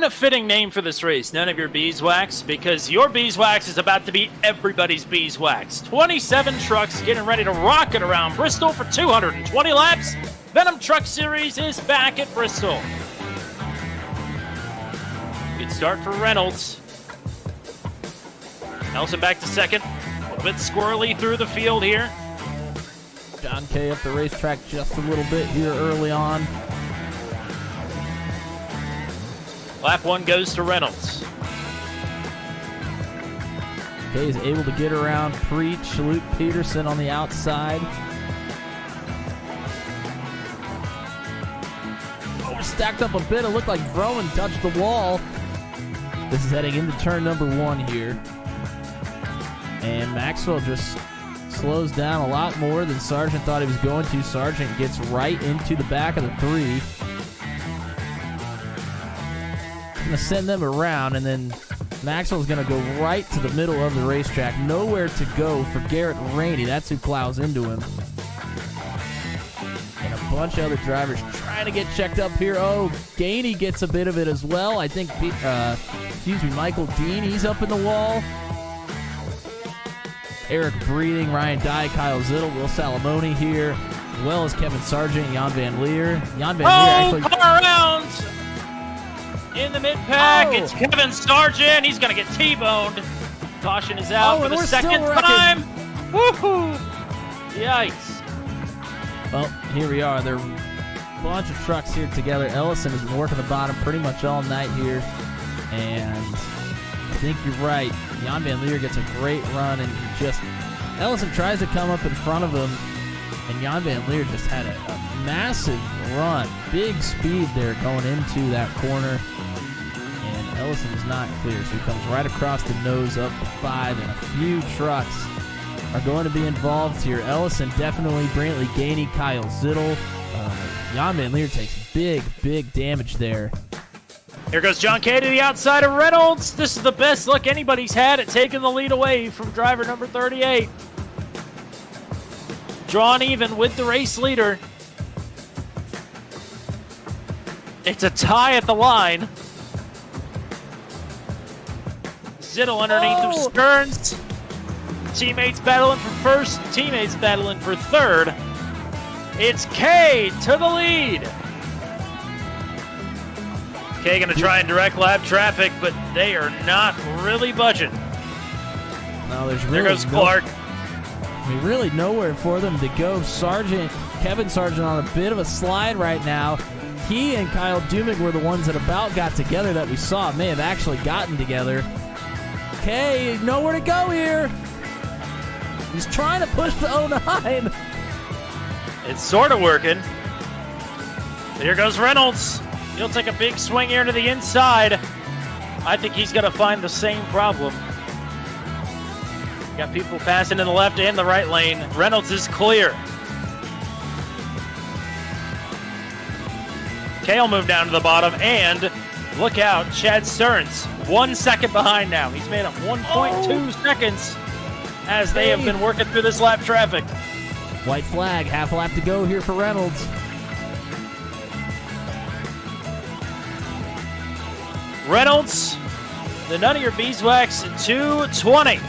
unfitting name for this race, none of your beeswax, because your beeswax is about to be everybody's beeswax. 27 trucks getting ready to rocket around Bristol for 220 laps. Venom Trucks Series is back at Bristol. Good start for Reynolds. Nelson back to second. A little bit squirrely through the field here. John K. up the racetrack just a little bit here early on. Lap 1 goes to Reynolds. K is able to get around Preach, Luke Peterson on the outside. Oh, stacked up a bit. It looked like Vroman touched the wall. This is heading into turn number 1 here. And Maxwell just slows down a lot more than Sargent thought he was going to. Sargent gets right into the back of the 3. Going to send them around, and then Maxwell's going to go right to the middle of the racetrack. Nowhere to go for Garrett Rainey. That's who plows into him. And a bunch of other drivers trying to get checked up here. Oh, Gainey gets a bit of it as well. I think, Michael Dean, he's up in the wall. Eric Breeding, Ryan Dye, Kyle Zittel, Will Salamone here, as well as Kevin Sargent, Jan Van Leer. Jan Van Leer actually... car around! In the mid-pack, It's Kevin Sargent. He's going to get T-boned. Caution is out for the second time. Woohoo! Yikes. Well, here we are. There are a bunch of trucks here together. Ellison has been working the bottom pretty much all night here. And I think you're right. Jan Van Leer gets a great run, and Ellison tries to come up in front of him, and Jan Van Leer just had a massive run. Big speed there going into that corner. And Ellison is not clear, so he comes right across the nose up the 5, and a few trucks are going to be involved here. Ellison definitely, Brantley Gainey, Kyle Zittel. Jan Van Leer takes big damage there. Here goes John K. to the outside of Reynolds. This is the best look anybody's had at taking the lead away from driver number 38. Drawn even with the race leader. It's a tie at the line. Zittel underneath of Stearns. Teammates battling for first, teammates battling for third. It's K to the lead. K going to try and direct lap traffic, but they are not really budging. No, there's really there goes Clark. Really nowhere for them to go. Kevin Sargent on a bit of a slide right now. He and Kyle Dumig were the ones that about got together that we saw. May have actually gotten together. K, nowhere to go here. He's trying to push the 09. It's sort of working. Here goes Reynolds. He'll take a big swing here to the inside. I think he's going to find the same problem. Got people passing in the left and the right lane. Reynolds is clear. Kale moved down to the bottom, and look out, Chad Stearns. 1 second behind now. He's made up 1.2 seconds as they have been working through this lap traffic. White flag, half a lap to go here for Reynolds. Reynolds, the none of your beeswax, 220.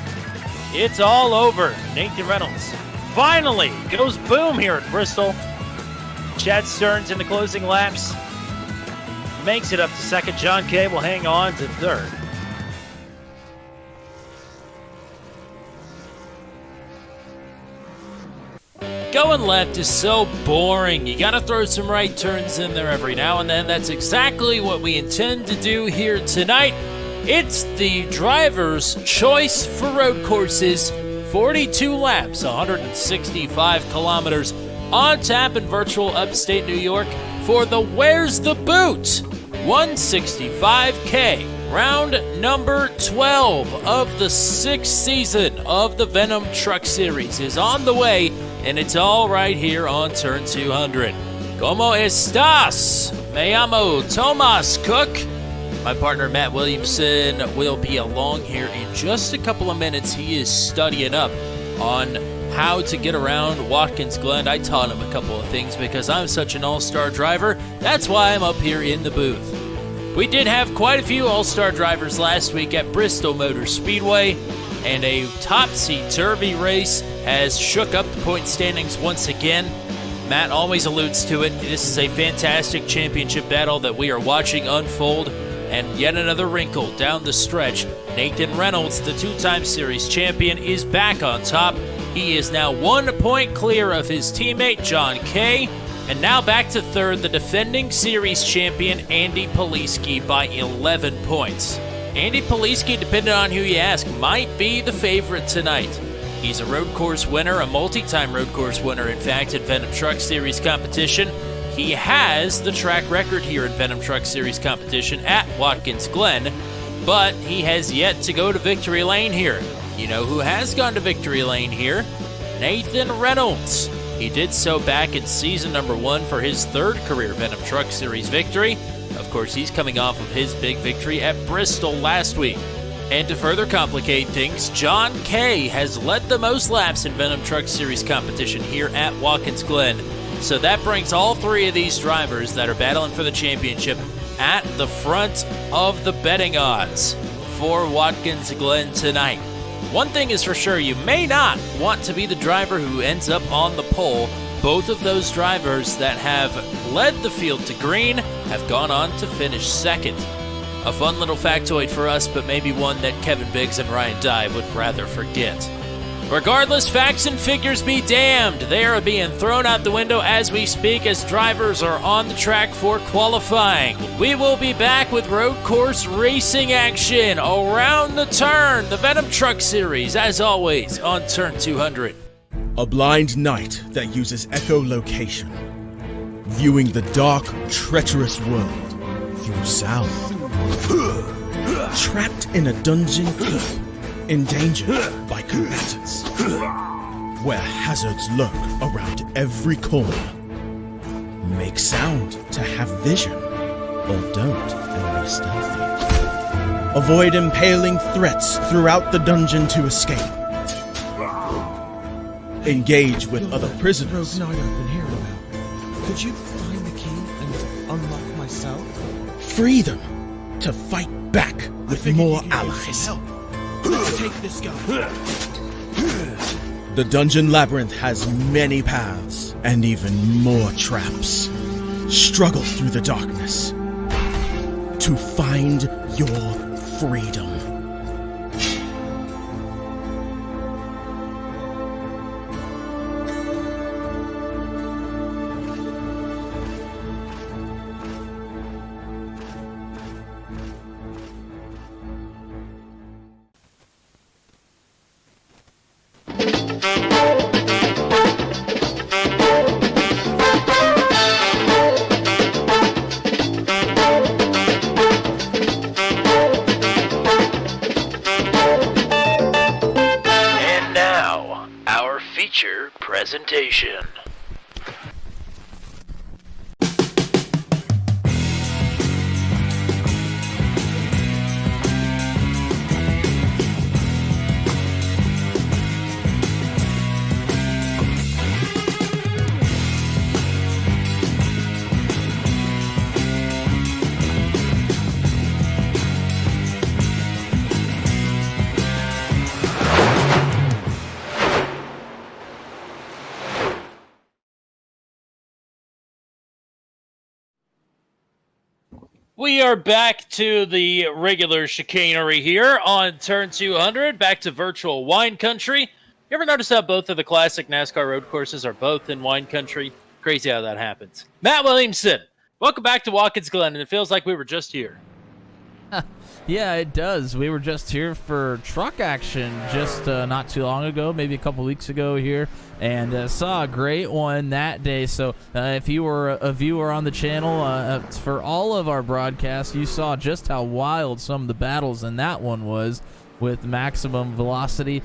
It's all over. Nathan Reynolds finally goes boom here at Bristol. Chad Stearns in the closing laps makes it up to second. John K will hang on to third. Going left is so boring. You gotta throw some right turns in there every now and then. That's exactly what we intend to do here tonight. It's the driver's choice for road courses. 42 laps, 165 kilometers on tap in virtual upstate New York for the Where's the Boot? 165K. Round number 12 of the 6th season of the Venom Truck Series is on the way, and it's all right here on turn 200. ¿Cómo estás? Me llamo Thomas Cook. My partner Matt Williamson will be along here in just a couple of minutes. He is studying up on how to get around Watkins Glen. I taught him a couple of things because I'm such an all-star driver. That's why I'm up here in the booth. We did have quite a few all-star drivers last week at Bristol Motor Speedway, and a topsy-turvy race has shook up the point standings once again. Matt always alludes to it. This is a fantastic championship battle that we are watching unfold, and yet another wrinkle down the stretch. Nathan Reynolds, the two-time series champion, is back on top. He is now 1 point clear of his teammate, John Kay. And now back to third, the defending series champion, Andy Poliski, by 11 points. Andy Poliski, depending on who you ask, might be the favorite tonight. He's a road course winner, a multi-time road course winner, in fact, at Venom Trucks Series competition. He has the track record here in Venom Trucks Series competition at Watkins Glen, but he has yet to go to victory lane here. You know who has gone to victory lane here? Nathan Reynolds. He did so back in season number 1 for his third career Venom Trucks Series victory. Of course, he's coming off of his big victory at Bristol last week. And to further complicate things, John Kay has led the most laps in Venom Trucks Series competition here at Watkins Glen. So that brings all 3 of these drivers that are battling for the championship at the front of the betting odds for Watkins Glen tonight. One thing is for sure, you may not want to be the driver who ends up on the pole. Both of those drivers that have led the field to green have gone on to finish second. A fun little factoid for us, but maybe one that Kevin Biggs and Ryan Dye would rather forget. Regardless, facts and figures be damned. They are being thrown out the window as we speak as drivers are on the track for qualifying. We will be back with road course racing action around the turn. The Venom Trucks Series, as always, on turn 200. A blind night that uses echolocation, viewing the dark, treacherous world through sound. Trapped in a dungeon keep, endangered by combatants, where hazards lurk around every corner. Make sound to have vision, or don't and be stealthy. Avoid impaling threats throughout the dungeon to escape. Engage with other prisoners. Broke night open here about. Could you find the key and unlock my cell? Free them to fight back with more allies. Let's take this guy. The Dungeon Labyrinth has many paths and even more traps. Struggle through the darkness to find your freedom. Presentation. We are back to the regular chicanery here on turn 200, back to virtual wine country. You ever notice how both of the classic NASCAR road courses are both in wine country? Crazy how that happens. Matt Williamson, welcome back to Watkins Glen, and it feels like we were just here. Yeah, it does. We were just here for truck action just not too long ago, maybe a couple weeks ago here, and saw a great one that day. So if you were a viewer on the channel for all of our broadcasts, you saw just how wild some of the battles in that one was with maximum velocity.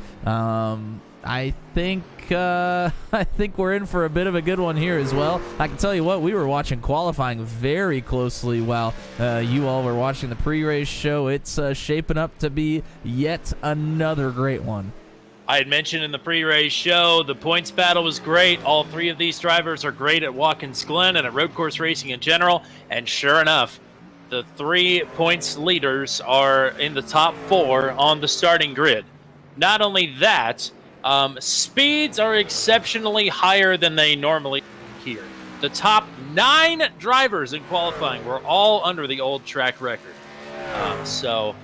I think we're in for a bit of a good one here as well. I can tell you what, we were watching qualifying very closely while you all were watching the pre-race show. It's shaping up to be yet another great one. I had mentioned in the pre-race show, the points battle was great. All 3 of these drivers are great at Watkins Glen and at road course racing in general. And sure enough, the 3 points leaders are in the top 4 on the starting grid. Not only that, speeds are exceptionally higher than they normally are here. The top 9 drivers in qualifying were all under the old track record. So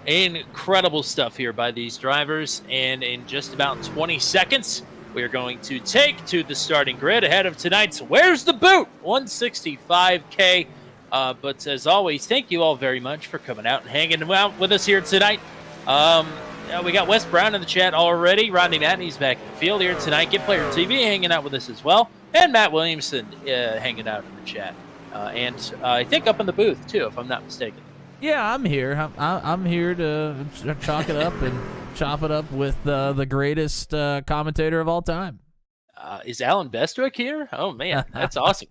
incredible stuff here by these drivers. And in just about 20 seconds, we are going to take to the starting grid ahead of tonight's Where's the Boot? 165K. But as always, thank you all very much for coming out and hanging out with us here tonight. We got Wes Brown in the chat already. Rodney Matney's back in the field here tonight. Get Player TV hanging out with us as well. And Matt Williamson hanging out in the chat. And I think up in the booth, too, if I'm not mistaken. Yeah, I'm here. I'm here to chalk it up and chop it up with the greatest commentator of all time. Is Alan Bestwick here? Oh, man, that's awesome.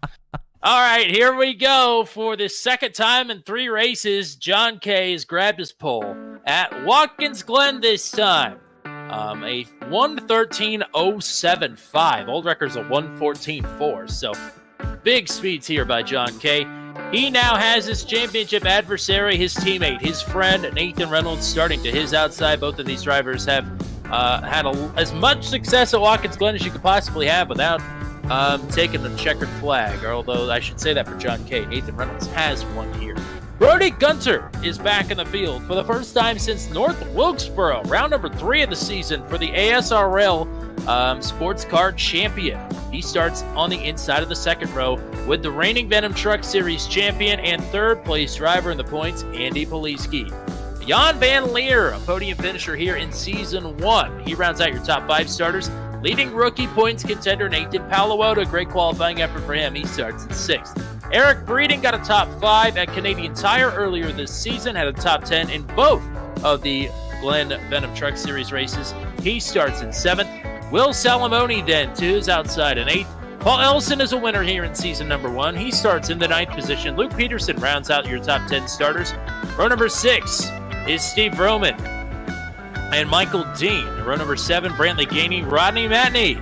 All right, here we go. For the second time in 3 races, John Kay has grabbed his pole at Watkins Glen this time. A 1:13.075. Old record's a 1:14.4. So big speeds here by John Kay. He now has his championship adversary, his teammate, his friend, Nathan Reynolds, starting to his outside. Both of these drivers have had as much success at Watkins Glen as you could possibly have without taking a checkered flag. Although I should say that for John Kay. Nathan Reynolds has one here. Brody Gunter is back in the field for the first time since North Wilkesboro. Round number 3 of the season for the ASRL Sports Car Champion. He starts on the inside of the second row with the reigning Venom Trucks Series champion and third place driver in the points, Andy Poliski. Jan Van Leer, a podium finisher here in Season 1. He rounds out your top 5 starters. Leading rookie points contender Nathan Paluota, great qualifying effort for him. He starts in 6th. Eric Breeden got a top 5 at Canadian Tire earlier this season, had a top 10 in both of the Glen Venom Truck Series races. He starts in 7th. Will Salamone then to his outside in 8th. Paul Ellison is a winner here in season number 1. He starts in the 9th position. Luke Peterson rounds out your top 10 starters. Row number 6 is Steve Roman and Michael Dean. Row number 7, Brantley Gainey, Rodney Matney.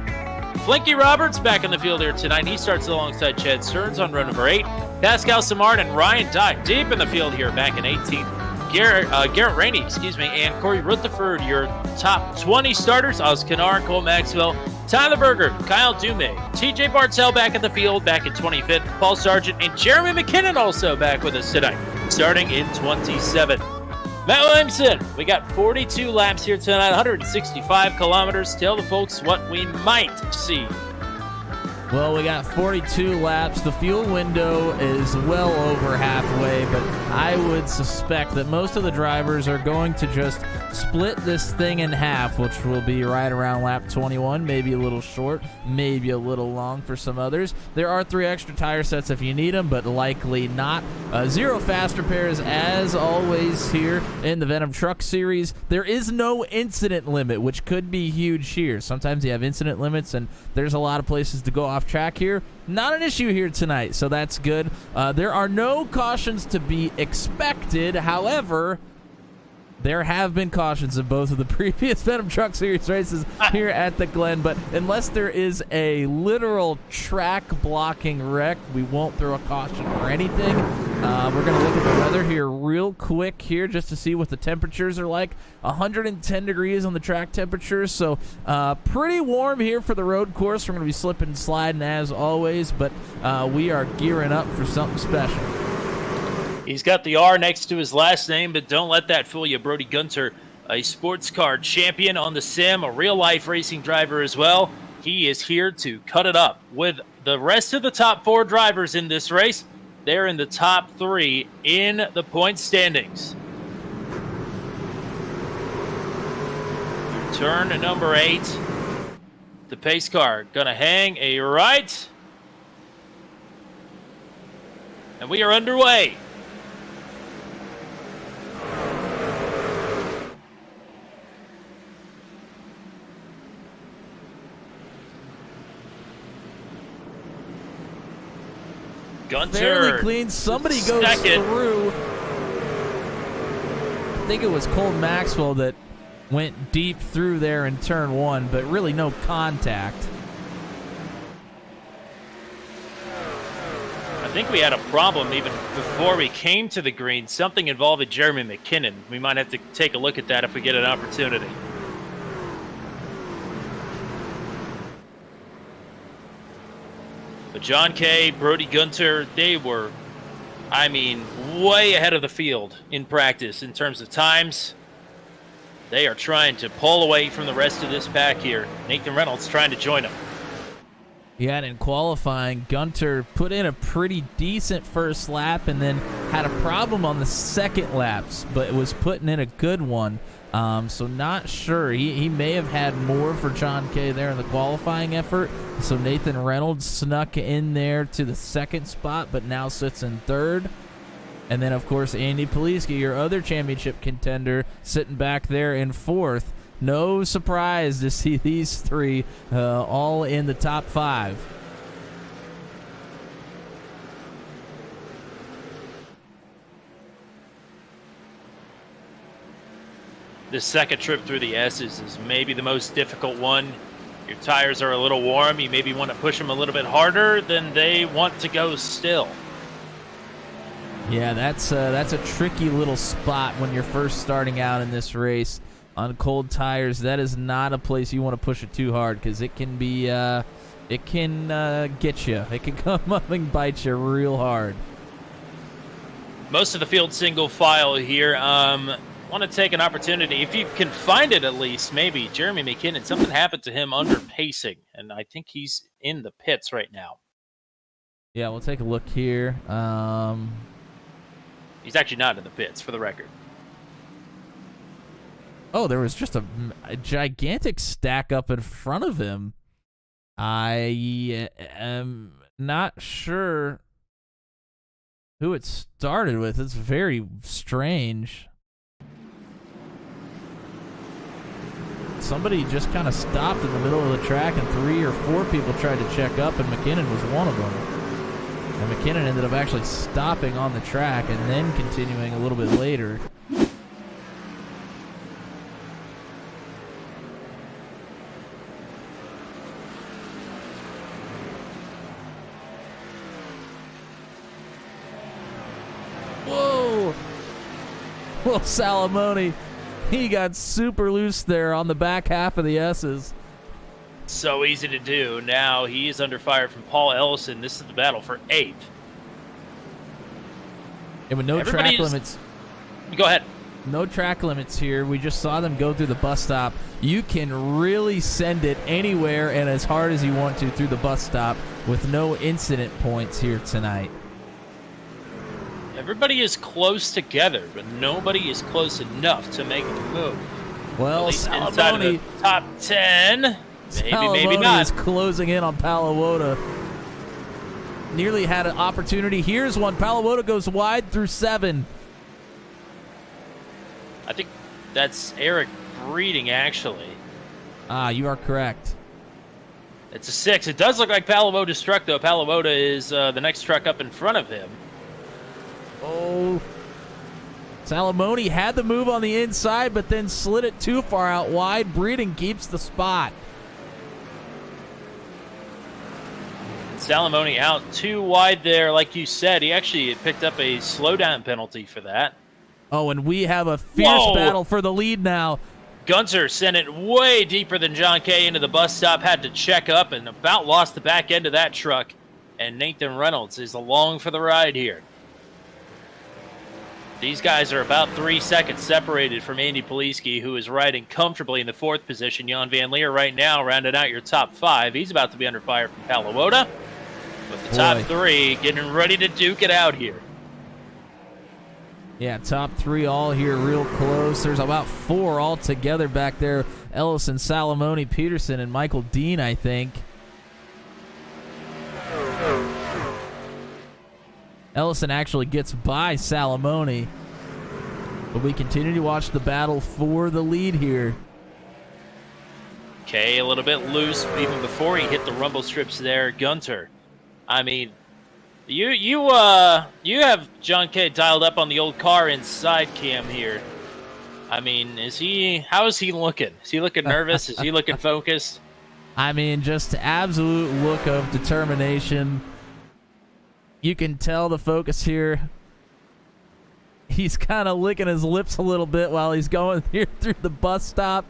Flinky Roberts back in the field here tonight. He starts alongside Chad Stearns on row number 8. Pascal Samard and Ryan Dye deep in the field here back in 18th. Garrett Rainey, and Corey Rutherford, your top 20 starters. Oz Kennard, Cole Maxwell, Tyler Berger, Kyle Dume, TJ Bartell back in the field back in 25th. Paul Sargent and Jeremy McKinnon also back with us tonight, starting in 27th. Matt Williamson, we got 42 laps here tonight, 165 kilometers. Tell the folks what we might see. Well, we got 42 laps. The fuel window is well over halfway, but I would suspect that most of the drivers are going to just split this thing in half, which will be right around lap 21, maybe a little short, maybe a little long for some others. There are 3 extra tire sets if you need them, but likely not. 0 faster pairs, as always, here in the Venom Truck Series. There is no incident limit, which could be huge here. Sometimes you have incident limits, and there's a lot of places to go off track here. Not an issue here tonight, so that's good. There are no cautions to be expected. However, there have been cautions in both of the previous Venom Truck Series races here at the Glen, but unless there is a literal track-blocking wreck, we won't throw a caution for anything. We're going to look at the weather here real quick here just to see what the temperatures are like. 110 degrees on the track temperatures, so pretty warm here for the road course. We're going to be slipping and sliding as always, but we are gearing up for something special. He's got the R next to his last name, but don't let that fool you. Brody Gunter, a sports car champion on the sim, a real-life racing driver as well. He is here to cut it up with the rest of the top 4 drivers in this race. They're in the top 3 in the point standings. Turn number 8. The pace car gonna hang a right. And we are underway. Gunter. Fairly clean. Somebody goes through. I think it was Cole Maxwell that went deep through there in turn 1, but really no contact. I think we had a problem even before we came to the green. Something involving Jeremy McKinnon. We might have to take a look at that if we get an opportunity. But John Kay, Brody Gunter, they were, way ahead of the field in practice in terms of times. They are trying to pull away from the rest of this pack here. Nathan Reynolds trying to join them. Yeah, and in qualifying, Gunter put in a pretty decent first lap and then had a problem on the second laps, but was putting in a good one. So not sure. He may have had more for John Kay there in the qualifying effort. So Nathan Reynolds snuck in there to the second spot, but now sits in third. And then, of course, Andy Poliski, your other championship contender, sitting back there in fourth. No surprise to see these three all in the top five. This second trip through the S's is maybe the most difficult one. Your tires are a little warm. You maybe want to push them a little bit harder than they want to go still. Yeah, that's a tricky little spot when you're first starting out in this race. On cold tires, that is not a place you want to push it too hard because it can be, it can get you. It can come up and bite you real hard. Most of the field single file here. Want to take an opportunity, if you can find it at least, maybe Jeremy McKinnon, something happened to him under pacing, and I think he's in the pits right now. Yeah, we'll take a look here. He's actually not in the pits, for the record. Oh, there was just a gigantic stack up in front of him. I am not sure who it started with. It's very strange. Somebody just kind of stopped in the middle of the track, and 3 or 4 people tried to check up, and McKinnon was one of them. And McKinnon ended up actually stopping on the track and then continuing a little bit later. Whoa! Well, Salamone, he got super loose there on the back half of the S's. So easy to do. Now he is under fire from Paul Ellison. This is the battle for 8th. And with no track limits. Go ahead. No track limits here. We just saw them go through the bus stop. You can really send it anywhere and as hard as you want to through the bus stop with no incident points here tonight. Everybody is close together, but nobody is close enough to make a move. Well, inside of the top 10. Maybe not. Is closing in on Palawota. Nearly had an opportunity. Here's one. Palawota goes wide through 7. I think that's Eric Breeding, actually. You are correct. It's a 6. It does look like Palawota's truck, though. Palawota is the next truck up in front of him. Oh. Salamone had the move on the inside, but then slid it too far out wide. Breeding keeps the spot. Salamone out too wide there, like you said. He actually picked up a slowdown penalty for that. Oh, and we have a fierce battle for the lead now. Gunter sent it way deeper than John Kay into the bus stop, had to check up, and about lost the back end of that truck. And Nathan Reynolds is along for the ride here. These guys are about 3 seconds separated from Andy Poliski, who is riding comfortably in the 4th position. Jan Van Leer right now rounding out your top 5. He's about to be under fire from Palawota. But the top 3 getting ready to duke it out here. Yeah, top 3 all here real close. There's about 4 all together back there. Ellison, Salamone, Peterson, and Michael Dean, I think. Ellison actually gets by Salamone. But we continue to watch the battle for the lead here. Okay, a little bit loose even before he hit the rumble strips there. Gunter. I mean, you have John Kay dialed up on the old car inside cam here. I mean, how is he looking? Is he looking nervous? Is he looking focused? I mean, just absolute look of determination. You can tell the focus here. He's kind of licking his lips a little bit while he's going here through the bus stop.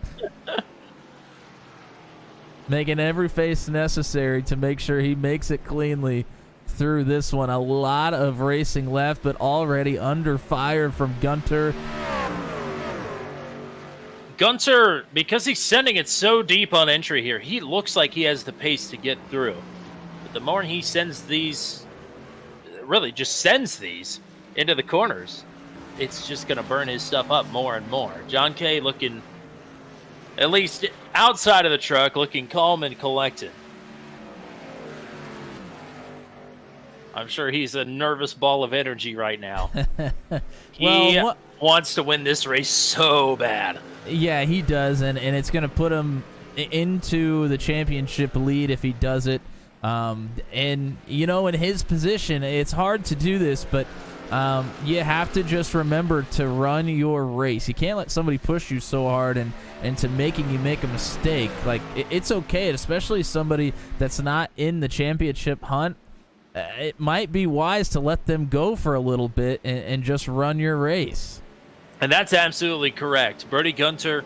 Making every face necessary to make sure he makes it cleanly through this one. A lot of racing left, but already under fire from Gunter. Gunter, because he's sending it so deep on entry here, he looks like he has the pace to get through. But the more he sends these, really just sends these into the corners, it's just going to burn his stuff up more and more. John Kay looking, at least outside of the truck, looking calm and collected. I'm sure he's a nervous ball of energy right now. He wants to win this race so bad. Yeah, he does, and it's going to put him into the championship lead if he does it. And, you know, in his position, it's hard to do this, but you have to just remember to run your race. You can't let somebody push you so hard and to making you make a mistake. Like, it's okay, especially somebody that's not in the championship hunt. It might be wise to let them go for a little bit and just run your race. And that's absolutely correct. Brody Gunter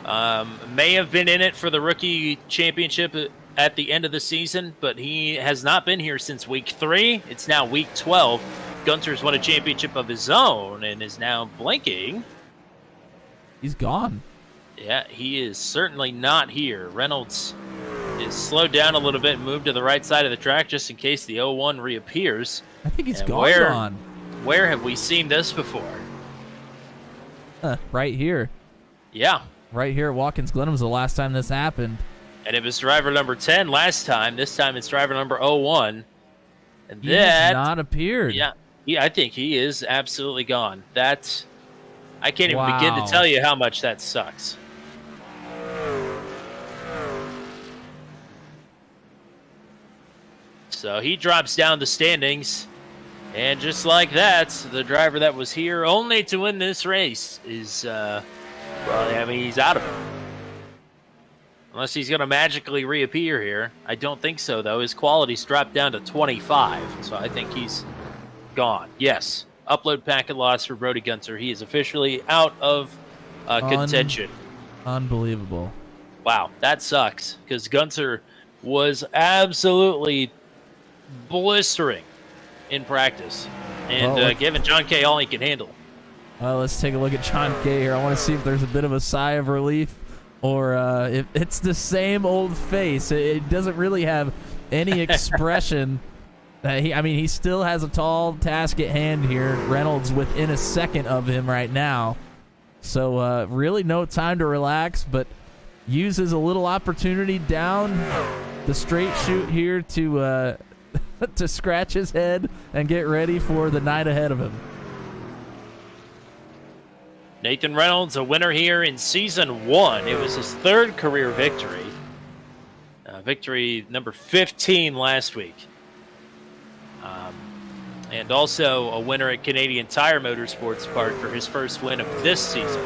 may have been in it for the rookie championship at the end of the season, but he has not been here since week 3. It's now week 12. Gunter's won a championship of his own and is now blinking. He's gone. Yeah, he is certainly not here. Reynolds is slowed down a little bit and moved to the right side of the track just in case the 01 reappears. I think he's gone. Where have we seen this before? Right here. Yeah. Right here at Watkins Glen was the last time this happened. And it was driver number 10 last time. This time it's driver number 01. And he has not appeared. Yeah, I think he is absolutely gone. I can't even begin to tell you how much that sucks. So he drops down the standings. And just like that, the driver that was here only to win this race is, he's out of it. Unless he's going to magically reappear here. I don't think so, though. His quality's dropped down to 25, so I think he's gone. Yes, upload packet loss for Brody Gunter. He is officially out of contention. Unbelievable. Wow, that sucks, because Gunter was absolutely blistering in practice and giving John Kay all he can handle. Well, let's take a look at John Kay here. I want to see if there's a bit of a sigh of relief or if it's the same old face. It doesn't really have any expression. He still has a tall task at hand here. Reynolds within a second of him right now. So really no time to relax, but uses a little opportunity down the straight chute here to to scratch his head and get ready for the night ahead of him. Nathan Reynolds, a winner here in Season 1. It was his 3rd career victory. Victory number 15 last week. And also a winner at Canadian Tire Motorsports Park for his first win of this season.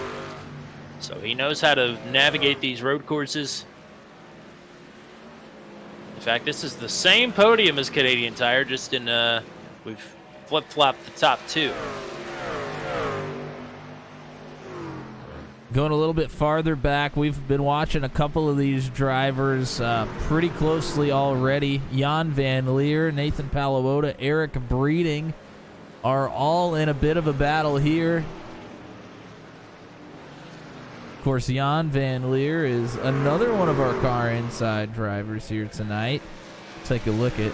So he knows how to navigate these road courses. In fact, this is the same podium as Canadian Tire, just in we've flip-flopped the top 2. Going a little bit farther back, we've been watching a couple of these drivers pretty closely already. Jan Van Leer, Nathan Palawota, Eric Breeding are all in a bit of a battle here. Of course, Jan Van Leer is another one of our car inside drivers here tonight. Take a look at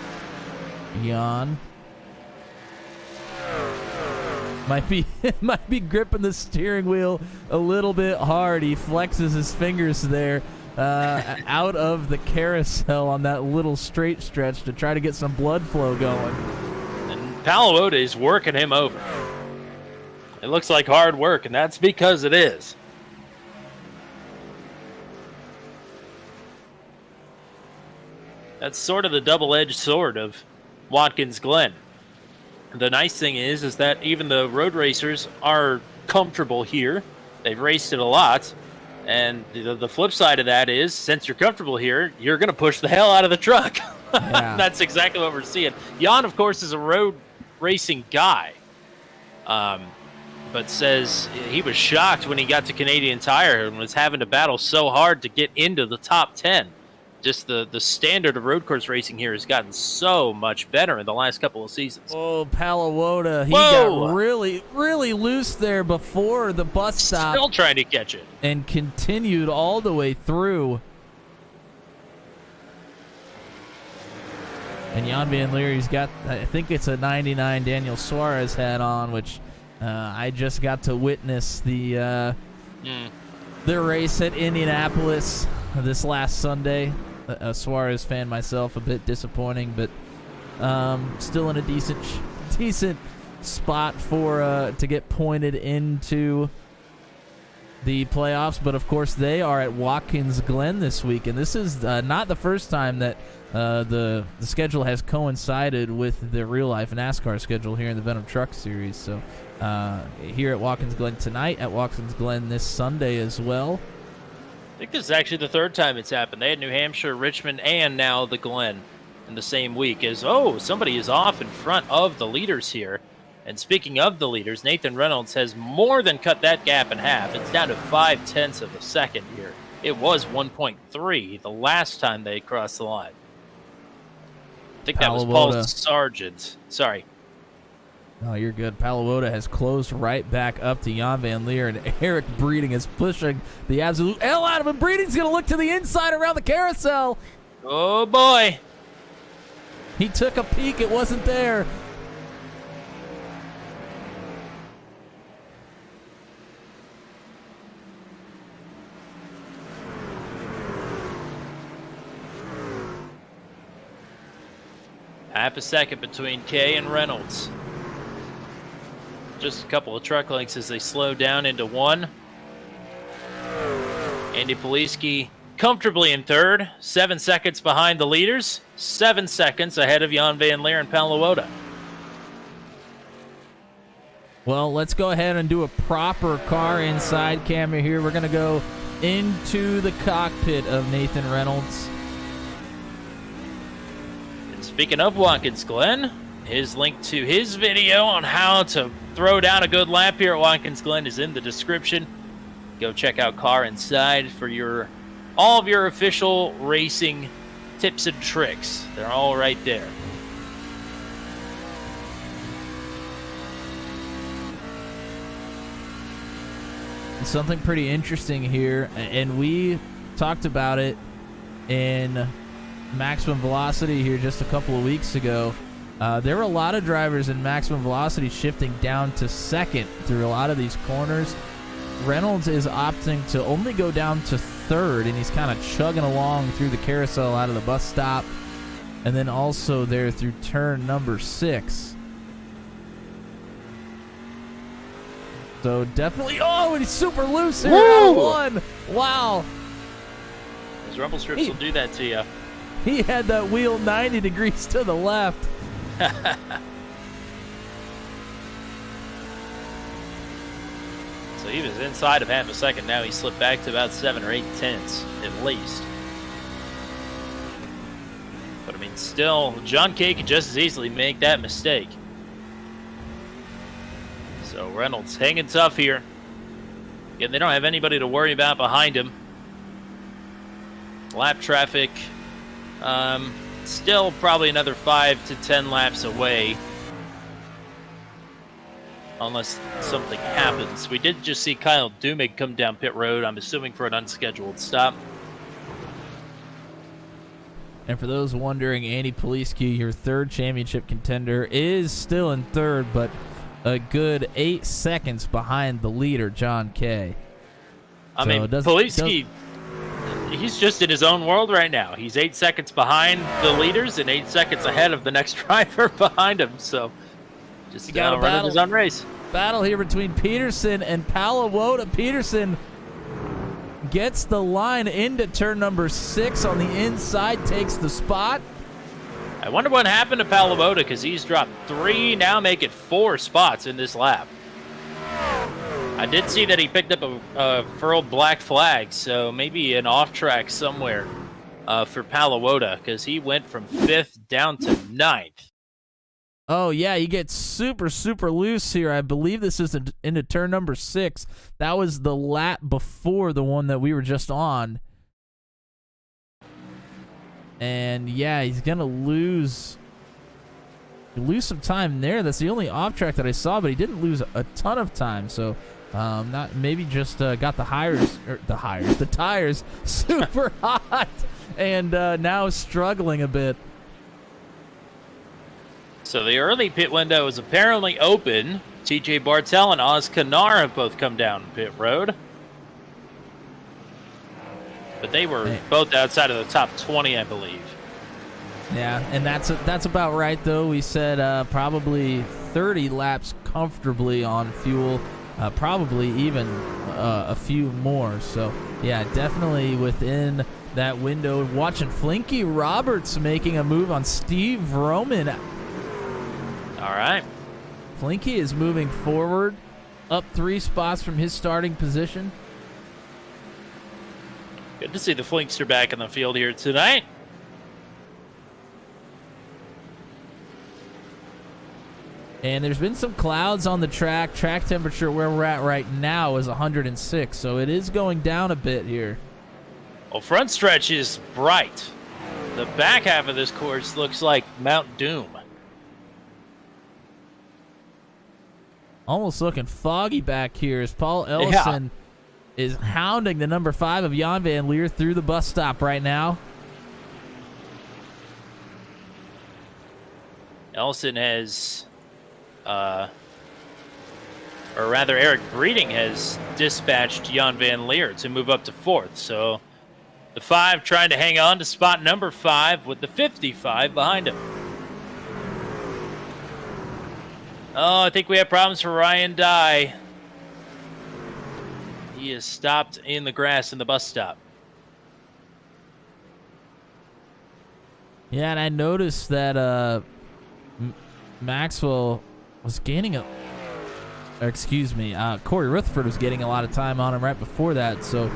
Jan. Might be gripping the steering wheel a little bit hard. He flexes his fingers there out of the carousel on that little straight stretch to try to get some blood flow going. And Palawota is working him over. It looks like hard work, and that's because it is. That's sort of the double-edged sword of Watkins Glen. The nice thing is that even the road racers are comfortable here. They've raced it a lot. And the flip side of that is, since you're comfortable here, you're going to push the hell out of the truck. Yeah. That's exactly what we're seeing. Jan, of course, is a road racing guy, but says he was shocked when he got to Canadian Tire and was having to battle so hard to get into the top 10. Just the standard of road course racing here has gotten so much better in the last couple of seasons. Oh, Palawota, he Whoa! got really, really loose there before the bus stop. Still trying to catch it. And continued all the way through. And Jan Van Leer's got, I think it's a 99 Daniel Suarez hat on, which I just got to witness the race at Indianapolis this last Sunday. A Suarez fan myself, a bit disappointing, but still in a decent spot for to get pointed into the playoffs. But of course, they are at Watkins Glen this week, and this is not the first time that the schedule has coincided with the real life NASCAR schedule here in the Venom Trucks Series. So here at Watkins Glen tonight, at Watkins Glen this Sunday as well. I think this is actually the third time it's happened. They had New Hampshire, Richmond, and now the Glen in the same week. Somebody is off in front of the leaders here. And speaking of the leaders, Nathan Reynolds has more than cut that gap in half. It's down to 0.5 of a second here. It was 1.3 the last time they crossed the line. I think that was Paul Sargent. Sorry. Oh, you're good. Palawota has closed right back up to Jan Van Leer, and Eric Breeding is pushing the absolute hell out of him. Breeding's going to look to the inside around the carousel. Oh, boy. He took a peek. It wasn't there. Half a second between Kay and Reynolds. Just a couple of truck lengths as they slow down into one. Andy Poliski comfortably in third, 7 seconds behind the leaders, 7 seconds ahead of Jan Van Leer and Palawota. Well, let's go ahead and do a proper car inside camera here. We're going to go into the cockpit of Nathan Reynolds. And speaking of Watkins Glen, his link to his video on how to throw down a good lap here at Watkins Glen is in the description. Go check out Car Inside for all of your official racing tips and tricks. They're all right there. Something pretty interesting here, and we talked about it in Maximum Velocity here just a couple of weeks ago. There were a lot of drivers in Maximum Velocity shifting down to second through a lot of these corners. Reynolds is opting to only go down to third, and he's kind of chugging along through the carousel out of the bus stop, and then also there through turn number 6. So definitely, and he's super loose here at one. Wow. Those rumble strips will do that to you. He had that wheel 90 degrees to the left. So he was inside of half a second. Now he slipped back to about 7 or 8 tenths at least. But I mean, still, John Kay could just as easily make that mistake. So Reynolds hanging tough here. Again, they don't have anybody to worry about behind him. Lap traffic, still probably another 5 to 10 laps away. Unless something happens. We did just see Kyle Dumig come down pit road, I'm assuming for an unscheduled stop. And for those wondering, Andy Poliski, your third championship contender, is still in third, but a good 8 seconds behind the leader, John Kay. Poliski, he's just in his own world right now. He's 8 seconds behind the leaders and 8 seconds ahead of the next driver behind him. So just running his own race. Battle here between Peterson and Palawota. Peterson gets the line into turn number 6 on the inside, takes the spot. I wonder what happened to Palawota because he's dropped 3, now make it 4 spots in this lap. I did see that he picked up a furled black flag, so maybe an off track somewhere for Palawota because he went from 5th down to 9th. Oh, yeah, he gets super, super loose here. I believe this is into turn number 6. That was the lap before the one that we were just on. And, yeah, he's going to lose some time there. That's the only off track that I saw, but he didn't lose a ton of time. So, not maybe just got the tires super hot and now struggling a bit. So the early pit window is apparently open. TJ Bartel and Oz Kanar have both come down pit road. But they were both outside of the top 20, I believe. Yeah, and that's about right, though. We said probably 30 laps comfortably on fuel, probably even a few more. So, yeah, definitely within that window. Watching Flinky Roberts making a move on Steve Roman. All right. Flinky is moving forward, up 3 spots from his starting position. Good to see the Flinkster back in the field here tonight. And there's been some clouds on the track. Track temperature where we're at right now is 106, so it is going down a bit here. Well, front stretch is bright. The back half of this course looks like Mount Doom. Almost looking foggy back here as Paul Ellison is hounding the number 5 of Jan Van Leer through the bus stop right now. Ellison has, or rather Eric Breeding has dispatched Jan Van Leer to move up to 4th. So the 5 trying to hang on to spot number 5 with the 55 behind him. Oh, I think we have problems for Ryan Dye. He is stopped in the grass in the bus stop. Yeah, and I noticed that Maxwell was gaining Corey Rutherford was getting a lot of time on him right before that, so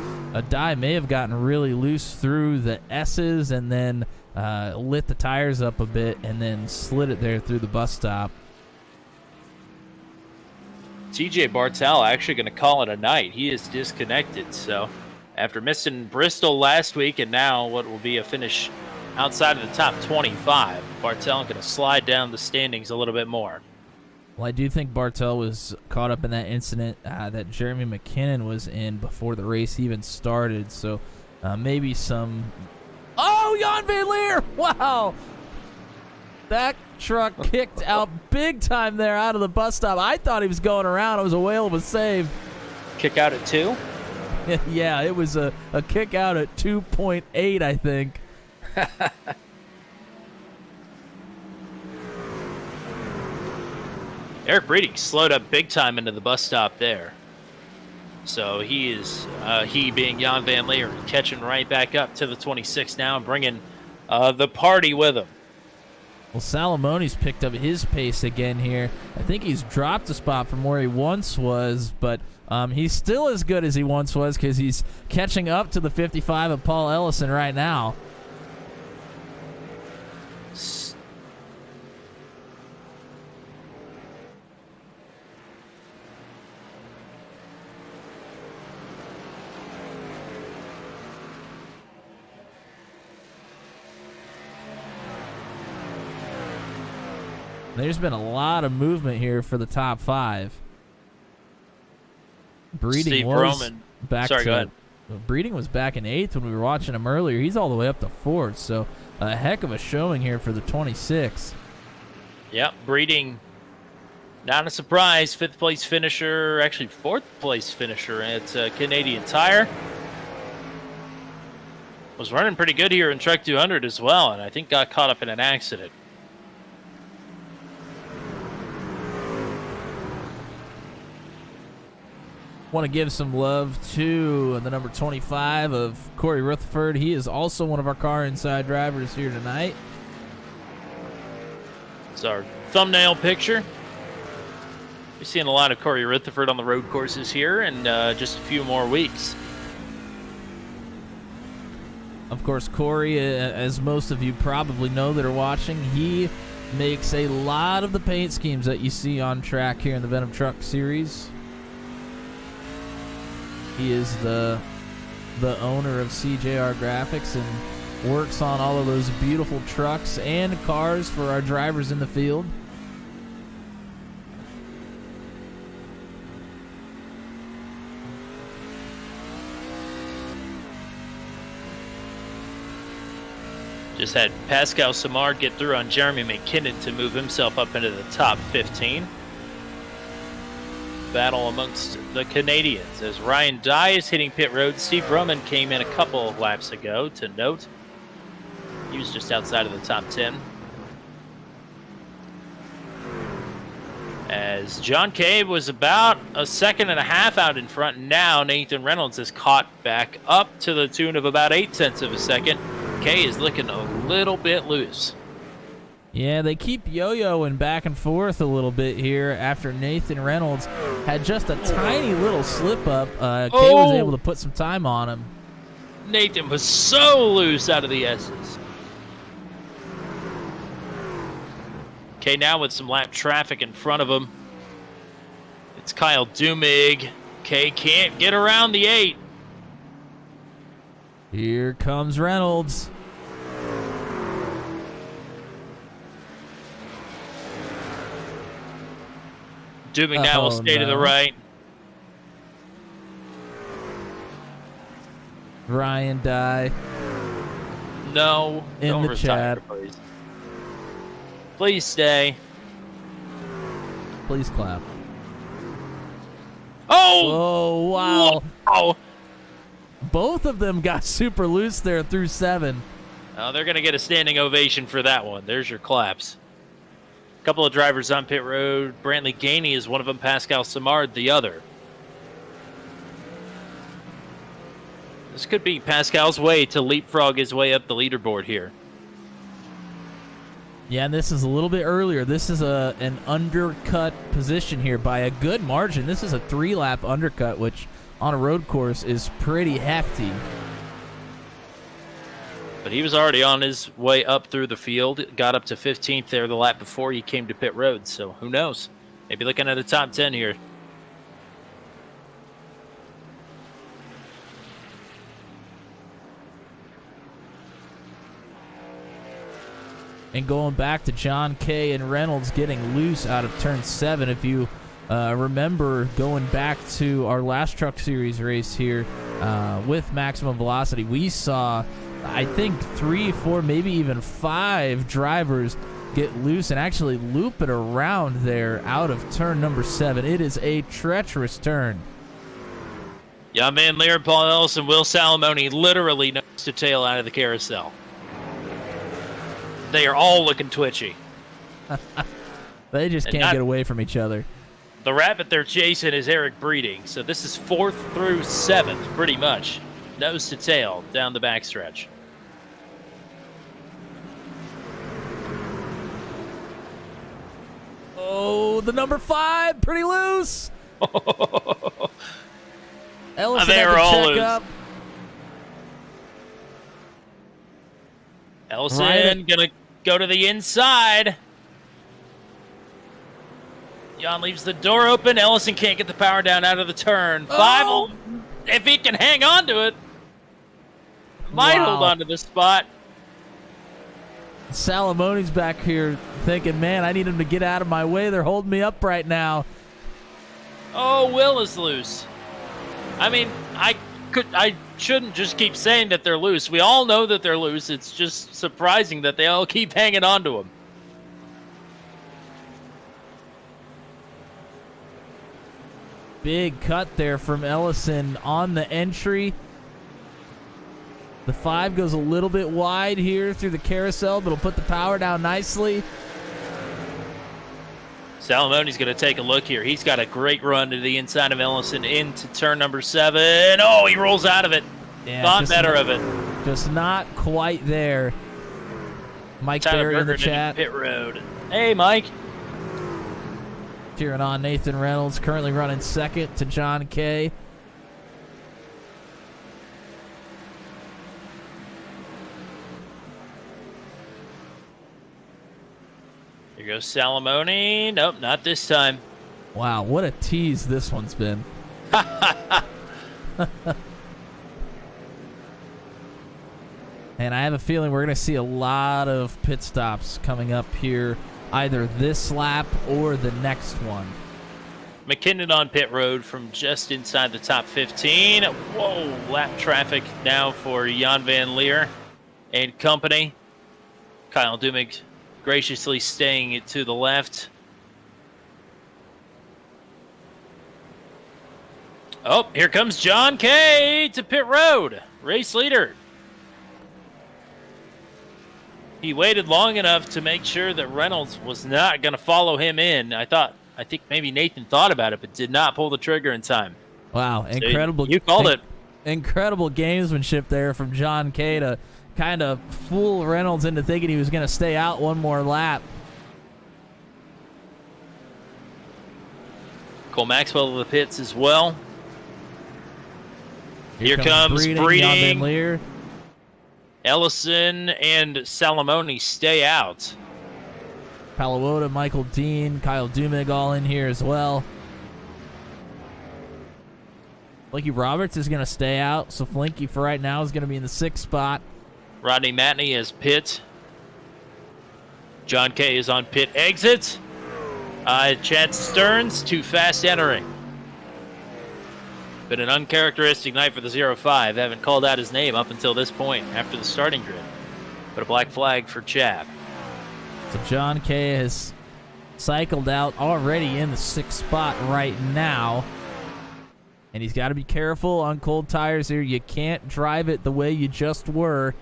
Dye may have gotten really loose through the S's and then lit the tires up a bit and then slid it there through the bus stop. TJ Bartel actually going to call it a night. He is disconnected. So after missing Bristol last week and now what will be a finish outside of the top 25, Bartel going to slide down the standings a little bit more. Well, I do think Bartel was caught up in that incident that Jeremy McKinnon was in before the race even started. So maybe some... Oh, Jan Van Leer! Wow! That truck kicked out big time there out of the bus stop. I thought he was going around. It was a whale of a save. Kick out at 2? Yeah, it was a kick out at 2.8, I think. Eric Breeding slowed up big time into the bus stop there. So he is, he being Jan Van Leer, catching right back up to the 26 now and bringing the party with him. Well, Salomone's picked up his pace again here. I think he's dropped a spot from where he once was, but he's still as good as he once was because he's catching up to the 55 of Paul Ellison right now. There's been a lot of movement here for the top 5. Breeding Go ahead. Breeding was back in 8th when we were watching him earlier. He's all the way up to 4th, so a heck of a showing here for the 26. Yep, Breeding, not a surprise, 5th place finisher, actually 4th place finisher at Canadian Tire. Was running pretty good here in Truck 200 as well, and I think got caught up in an accident. Want to give some love to the number 25 of Corey Rutherford. He is also one of our car inside drivers here tonight. It's our thumbnail picture. We're seeing a lot of Corey Rutherford on the road courses here in just a few more weeks. Of course, Corey, as most of you probably know that are watching, he makes a lot of the paint schemes that you see on track here in the Venom Trucks Series. He is the owner of CJR Graphics and works on all of those beautiful trucks and cars for our drivers in the field. Just had Pascal Samard get through on Jeremy McKinnon to move himself up into the top 15. Battle amongst the Canadians as Ryan Dye is hitting pit road. Steve Roman came in a couple of laps ago to note. He was just outside of the top 10. As John Kay was about a second and a half out in front, now Nathan Reynolds is caught back up to the tune of about 0.8 of a second. Kay is looking a little bit loose. Yeah, they keep yo-yoing back and forth a little bit here after Nathan Reynolds had just a tiny little slip-up. Kay was able to put some time on him. Nathan was so loose out of the S's. Kay now with some lap traffic in front of him. It's Kyle Dumig. Kay can't get around the 8. Here comes Reynolds. Dumig now will stay to the right. Ryan Dye. No. In don't the retire, chat. please. Please stay. Please clap. Oh! Oh, wow. Oh! Both of them got super loose there through 7. Oh, they're going to get a standing ovation for that one. There's your claps. A couple of drivers on pit road. Brantley Gainey is one of them. Pascal Samard the other. This could be Pascal's way to leapfrog his way up the leaderboard here. Yeah, and this is a little bit earlier. This is an undercut position here by a good margin. This is a 3-lap undercut, which on a road course is pretty hefty. But he was already on his way up through the field. Got up to 15th there the lap before he came to pit road. So who knows? Maybe looking at a top 10 here. And going back to John Kay and Reynolds getting loose out of turn 7. If you remember going back to our last Truck Series race here with Maximum Velocity, we saw, I think, 3, 4, maybe even 5 drivers get loose and actually loop it around there out of turn number 7. It is a treacherous turn. Jan Van Leer, Paul Ellison, Will Salamone literally nose to tail out of the carousel. They are all looking twitchy. They just can't get away from each other. The rabbit they're chasing is Eric Breeding, so this is 4th through 7th, pretty much. Nose to tail down the backstretch. Oh, the number 5, pretty loose. Ellison They had are to all check loose. up. Ellison gonna go to the inside. Jan leaves the door open. Ellison can't get the power down out of the turn. 5 will, if he can hang on to it, might hold on to the spot. Salamone's back here thinking, man, I need him to get out of my way. They're holding me up right now. Oh, Will is loose. I mean, I shouldn't just keep saying that they're loose. We all know that they're loose. It's just surprising that they all keep hanging on to them. Big cut there from Ellison on the entry. The 5 goes a little bit wide here through the carousel, but it'll put the power down nicely. Salamone's going to take a look here. He's got a great run to the inside of Ellison into turn number 7. Oh, he rolls out of it. Yeah, Thought better of it. Just not quite there. Mike Tyler Berry in the Berger chat. Pit road. Hey, Mike. Cheering on Nathan Reynolds, currently running 2nd to John Kay. Here goes Salamone. Nope, not this time. Wow, what a tease this one's been. And I have a feeling we're going to see a lot of pit stops coming up here, either this lap or the next one. McKinnon on pit road from just inside the top 15. Whoa, lap traffic now for Jan Van Leer and company. Kyle Dumig graciously staying it to the left. Oh, here comes John Kay to pit road, race leader. He waited long enough to make sure that Reynolds was not going to follow him in. I think maybe Nathan thought about it, but did not pull the trigger in time. Wow, So incredible. you called it. Incredible gamesmanship there from John Kay to kind of fool Reynolds into thinking he was going to stay out one more lap. Cole Maxwell to the pits as well. Here comes Jan Van Breeding. Leer. Ellison and Salamone stay out. Palawota, Michael Dean, Kyle Dumig all in here as well. Flinky Roberts is going to stay out, so Flinky for right now is going to be in the 6th spot. Rodney Matney is pit. John Kay is on pit exit. Chad Stearns too fast entering. Been an uncharacteristic night for the 05. Haven't called out his name up until this point after the starting grid. But a black flag for Chad. So John Kay has cycled out already in the 6th spot right now. And he's got to be careful on cold tires here. You can't drive it the way you just were.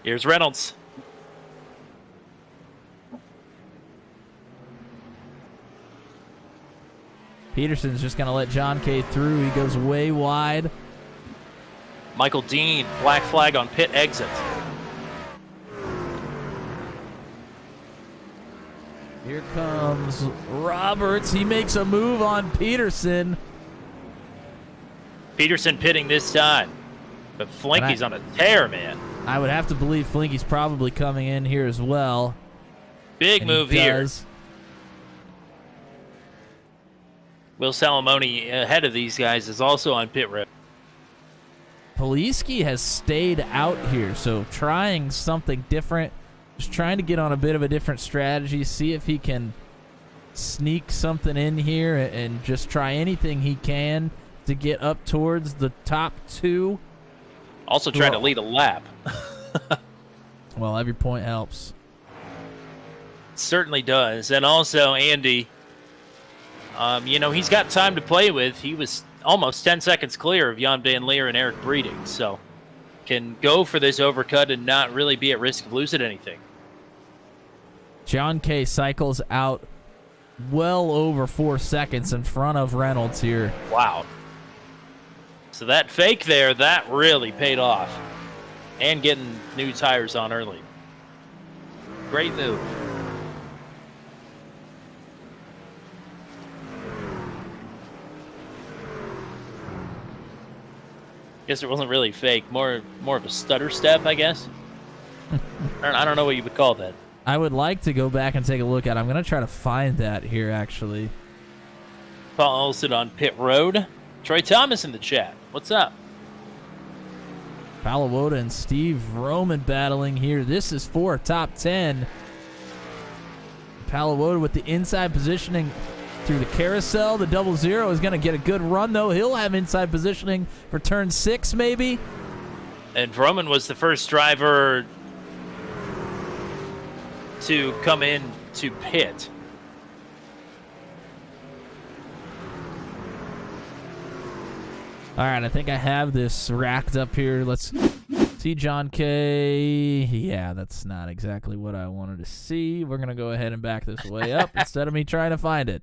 Here's Reynolds. Peterson's just going to let John Kay through. He goes way wide. Michael Dean, black flag on pit exit. Here comes Roberts. He makes a move on Peterson. Peterson pitting this time. But Flinky's on a tear, man. I would have to believe Flinky's probably coming in here as well. Big And he move here. does. Will Salamone ahead of these guys is also on pit road. Poliski has stayed out here, so trying something different. Just trying to get on a bit of a different strategy, see if he can sneak something in here and just try anything he can to get up towards the top 2. Also trying to lead a lap. Well, every point helps. Certainly does. And also, Andy, he's got time to play with. He was almost 10 seconds clear of Jan Van Leer and Eric Breeding, so can go for this overcut and not really be at risk of losing anything. John Kay cycles out well over 4 seconds in front of Reynolds here. Wow. So that fake there, that really paid off. And getting new tires on early. Great move. Guess it wasn't really fake. More of a stutter step, I guess. I don't know what you would call that. I would like to go back and take a look at it. I'm going to try to find that here, actually. Paul Olson on pit road. Troy Thomas in the chat. What's up? Palawota and Steve Roman battling here. This is for top 10. Palawota with the inside positioning through the carousel. The 00 is going to get a good run, though. He'll have inside positioning for turn 6, maybe. And Vroman was the first driver to come in to pit. All right, I think I have this racked up here. Let's see John Kay. Yeah, that's not exactly what I wanted to see. We're going to go ahead and back this way up instead of me trying to find it.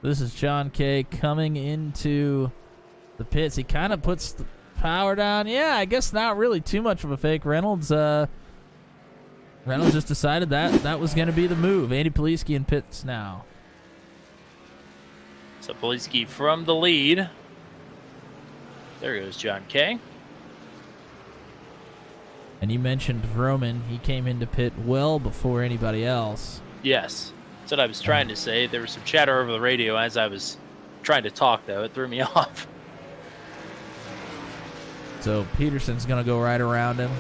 This is John Kay coming into the pits. He kind of puts the power down. Yeah, I guess not really too much of a fake. Reynolds just decided that was going to be the move. Andy Poliski in pits now. So Poliski from the lead. There goes John Kay. And you mentioned Vroman. He came into pit well before anybody else. Yes, that's what I was trying to say. There was some chatter over the radio as I was trying to talk, though. It threw me off. So Peterson's going to go right around him.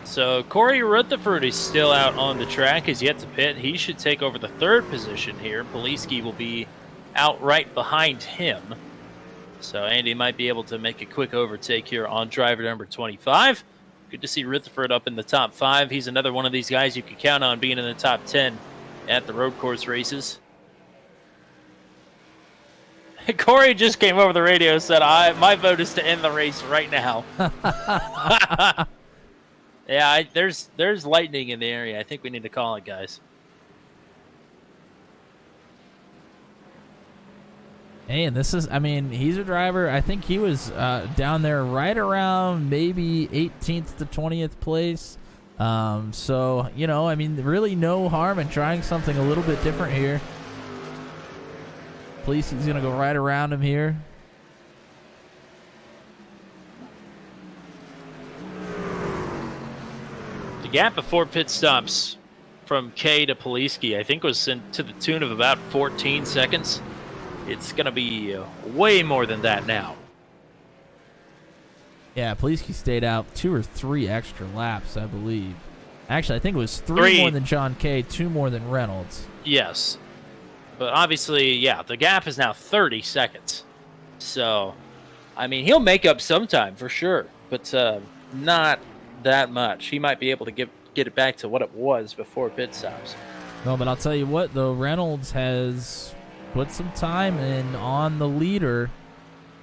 So Corey Rutherford is still out on the track. He's yet to pit. He should take over the third position here. Poliski will be out right behind him. So Andy might be able to make a quick overtake here on driver number 25. Good to see Rutherford up in the top 5. He's another one of these guys you can count on being in the top 10 at the road course races. Corey just came over the radio and said, my vote is to end the race right now. Yeah, there's lightning in the area. I think we need to call it, guys. Hey, and this is, I mean, he's a driver. I think he was down there right around maybe 18th to 20th place. So, you know, I mean, really no harm in trying something a little bit different here. He's going to go right around him here. The gap before pit stops from K to Poliski, I think, was to the tune of about 14 seconds. It's going to be way more than that now. Yeah, Poliski stayed out 2 or 3 extra laps, I believe. Actually, I think it was 3 more than John Kay, 2 more than Reynolds. Yes. But obviously, yeah, the gap is now 30 seconds. So, I mean, he'll make up sometime for sure, but not that much. He might be able to get it back to what it was before pit stops. No, but I'll tell you what, though, Reynolds has put some time in on the leader.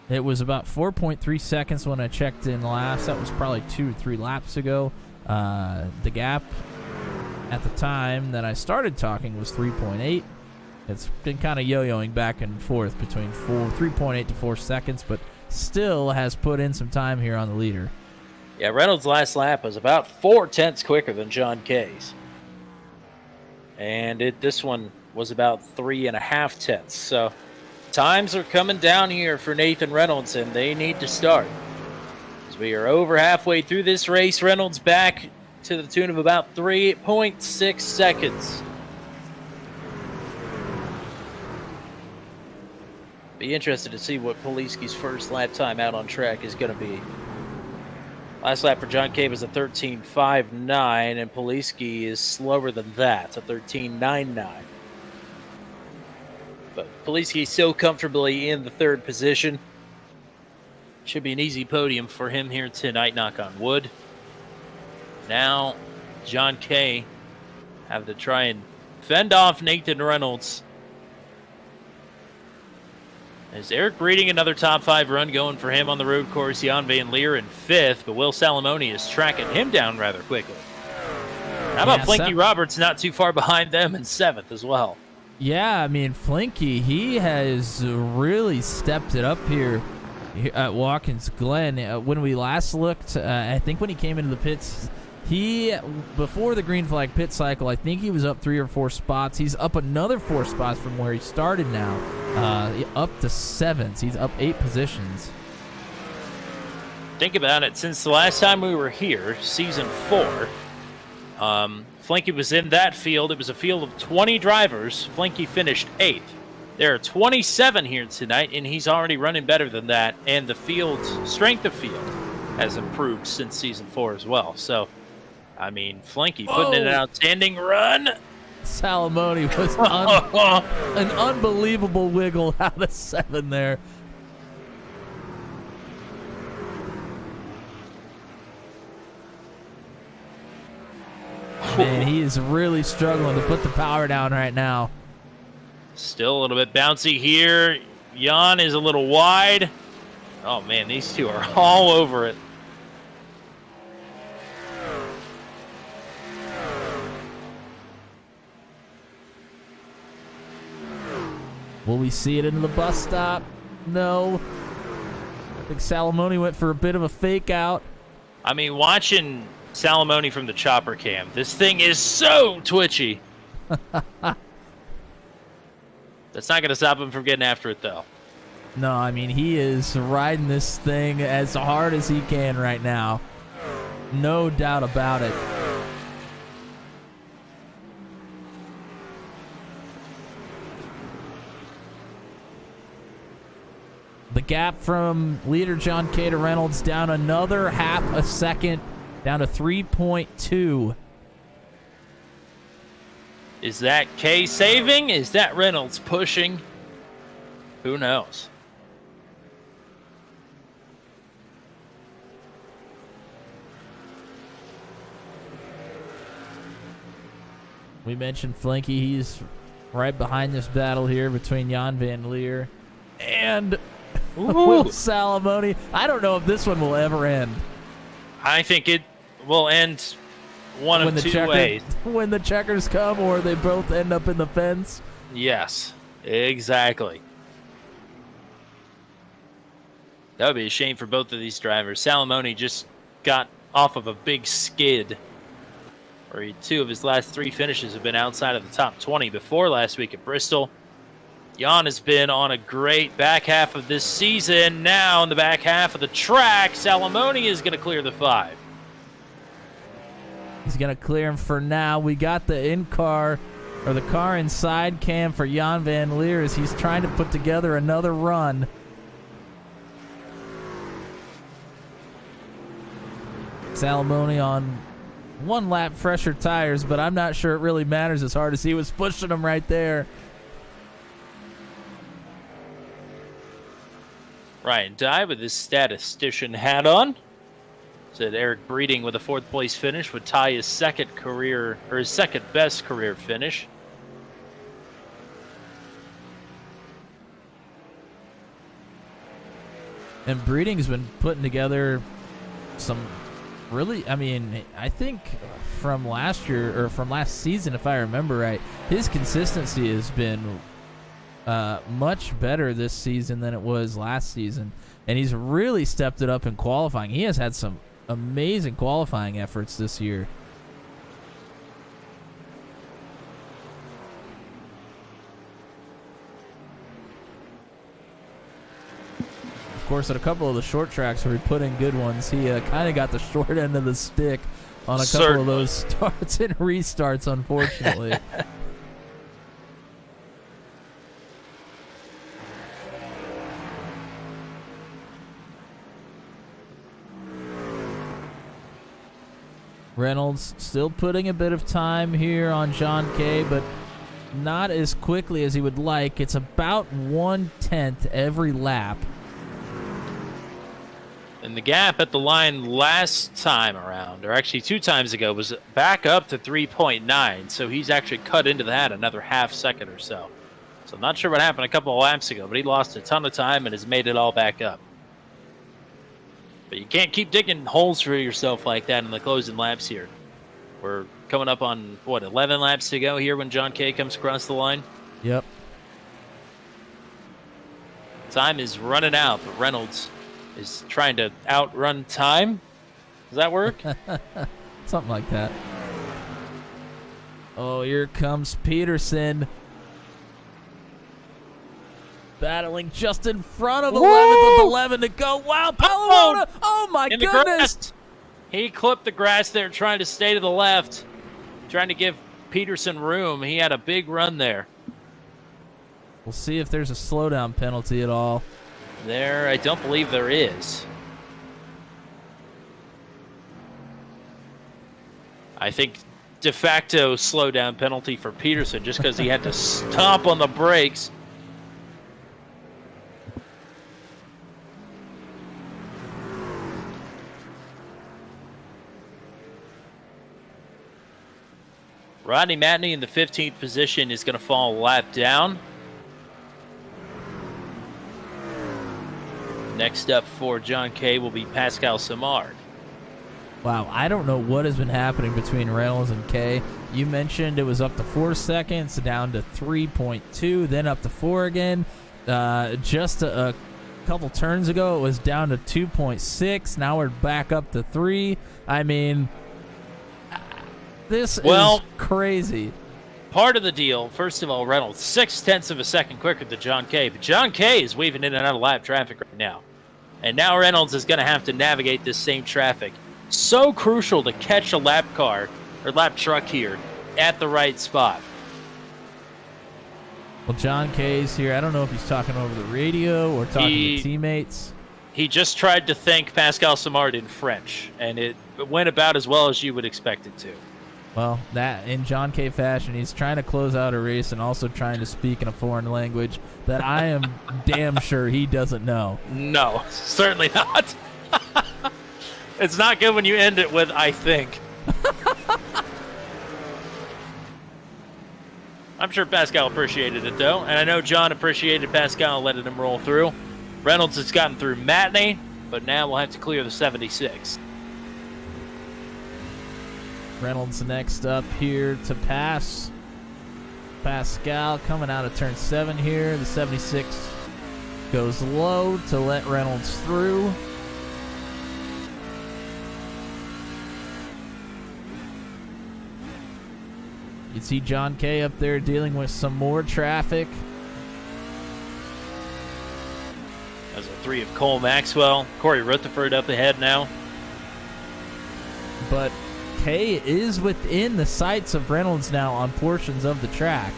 It was about 4.3 seconds when I checked in last. That was probably 2 or 3 laps ago. The gap at the time that I started talking was 3.8. It's been kind of yo-yoing back and forth between 3.8 to 4 seconds, but still has put in some time here on the leader. Yeah, Reynolds' last lap was about 4 tenths quicker than John Kay's. And this one was about 3.5 tenths. So times are coming down here for Nathan Reynolds, and they need to start. As we are over halfway through this race, Reynolds back to the tune of about 3.6 seconds. Be interested to see what Poliski's first lap time out on track is going to be. Last lap for John Kay was a 13.59, and Poliski is slower than that, a 13.99. But Poliski still comfortably in the third position. Should be an easy podium for him here tonight, knock on wood. Now, John Kay have to try and fend off Nathan Reynolds. Is Eric Breeding another top 5 run going for him on the road course? Jan Van Leer in 5th, but Will Salamone is tracking him down rather quickly. How about Flinky Roberts not too far behind them in 7th as well? Yeah, I mean, Flinky, he has really stepped it up here at Watkins Glen. When we last looked, I think when he came into the pits, before the green flag pit cycle, I think he was up 3 or 4 spots. He's up another 4 spots from where he started now, up to 7th. He's up 8 positions. Think about it. Since the last time we were here, season 4, Flinky was in that field. It was a field of 20 drivers. Flinky finished 8th. There are 27 here tonight, and he's already running better than that. And the strength of field has improved since season 4 as well. So, I mean, Flinky putting in an outstanding run. Salamone was an unbelievable wiggle out of 7 there. Man, he is really struggling to put the power down right now. Still a little bit bouncy here. Jan is a little wide. Oh, man, these two are all over it. Will we see it into the bus stop? No. I think Salamone went for a bit of a fake out. I mean, watching Salamone from the chopper cam. This thing is so twitchy. That's not going to stop him from getting after it, though. No, I mean, he is riding this thing as hard as he can right now. No doubt about it. The gap from leader John K to Reynolds down another half a second, down to 3.2. Is that K saving? Is that Reynolds pushing? Who knows? We mentioned Flinky. He's right behind this battle here between Jan Van Leer and Will Salamone. I don't know if this one will ever end. I think it will end one of two ways. When the checkers come, or they both end up in the fence. Yes, exactly. That would be a shame for both of these drivers. Salamone just got off of a big skid. Or 2 of his last 3 finishes have been outside of the top 20 before last week at Bristol. Jan has been on a great back half of this season. Now in the back half of the track, Salamone is going to clear the 5. He's going to clear him for now. We got the in-car, or the car inside cam for Jan Van Leer as he's trying to put together another run. Salamone on 1 lap fresher tires, but I'm not sure it really matters as hard as he was pushing them right there. Ryan Dye with his statistician hat on. Said Eric Breeding with a 4th place finish would tie his second best career finish. And Breeding's been putting together some really, I mean, I think from last year, or from last season, if I remember right, his consistency has been much better this season than it was last season. And he's really stepped it up in qualifying. He has had some amazing qualifying efforts this year. Of course, at a couple of the short tracks where he put in good ones, he kind of got the short end of the stick on a couple of those starts and restarts, unfortunately. Reynolds still putting a bit of time here on John K, but not as quickly as he would like. It's about 1/10 every lap. And the gap at the line last time around, or actually 2 times ago, was back up to 3.9. So he's actually cut into that another half second or so. So I'm not sure what happened a couple of laps ago, but he lost a ton of time and has made it all back up. But you can't keep digging holes for yourself like that in the closing laps here. We're coming up on, 11 laps to go here when John K comes across the line? Yep. Time is running out, but Reynolds is trying to outrun time. Does that work? Something like that. Oh, here comes Peterson. Battling just in front of 11th with 11 to go. Wow, Palomona! Oh my goodness! He clipped the grass there trying to stay to the left. Trying to give Peterson room. He had a big run there. We'll see if there's a slowdown penalty at all. There, I don't believe there is. I think de facto slowdown penalty for Peterson just because he had to stomp on the brakes. Rodney Matney in the 15th position is going to fall a lap down. Next up for John K will be Pascal Simard. Wow, I don't know what has been happening between Reynolds and K. You mentioned it was up to 4 seconds, down to 3.2, then up to 4 again. Just a couple turns ago, it was down to 2.6. Now we're back up to 3. I mean, This Well, is crazy. part of the deal, first of all, Reynolds 0.6 of a second quicker than John Kay, but John Kay is weaving in and out of lap traffic right now. And now Reynolds is going to have to navigate this same traffic. So crucial to catch a lap car or lap truck here at the right spot. Well, John Kay's here. I don't know if he's talking over the radio or talking to teammates. He just tried to thank Pascal Samard in French, and it went about as well as you would expect it to. Well, that in John Kay fashion, he's trying to close out a race and also trying to speak in a foreign language that I am damn sure he doesn't know. No, certainly not. It's not good when you end it with, I think. I'm sure Pascal appreciated it, though, and I know John appreciated Pascal letting him roll through. Reynolds has gotten through Matinee, but now we'll have to clear the 76. Reynolds next up here to pass. Pascal coming out of turn 7 here. The 76 goes low to let Reynolds through. You see John Kay up there dealing with some more traffic. As a 3 of Cole Maxwell. Corey Rutherford up ahead now. But Kay is within the sights of Reynolds now on portions of the track.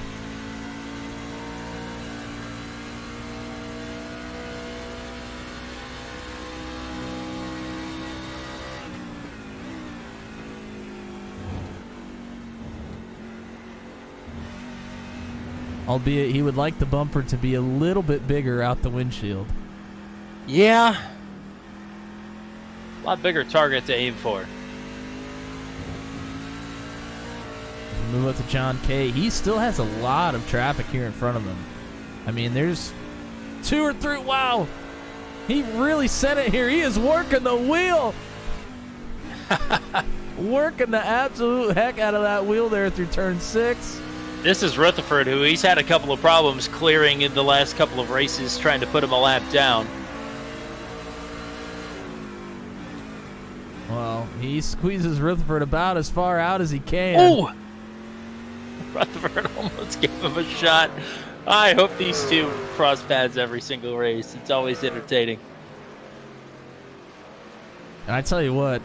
Albeit he would like the bumper to be a little bit bigger out the windshield. Yeah. A lot bigger target to aim for. Move up to John Kay. He still has a lot of traffic here in front of him. I mean, there's 2 or 3. Wow. He really said it here. He is working the wheel. Working the absolute heck out of that wheel there through turn 6. This is Rutherford, who he's had a couple of problems clearing in the last couple of races, trying to put him a lap down. Well, he squeezes Rutherford about as far out as he can. Oh! Rutherford almost gave him a shot. I hope these two cross paths every single race. It's always entertaining. And I tell you what,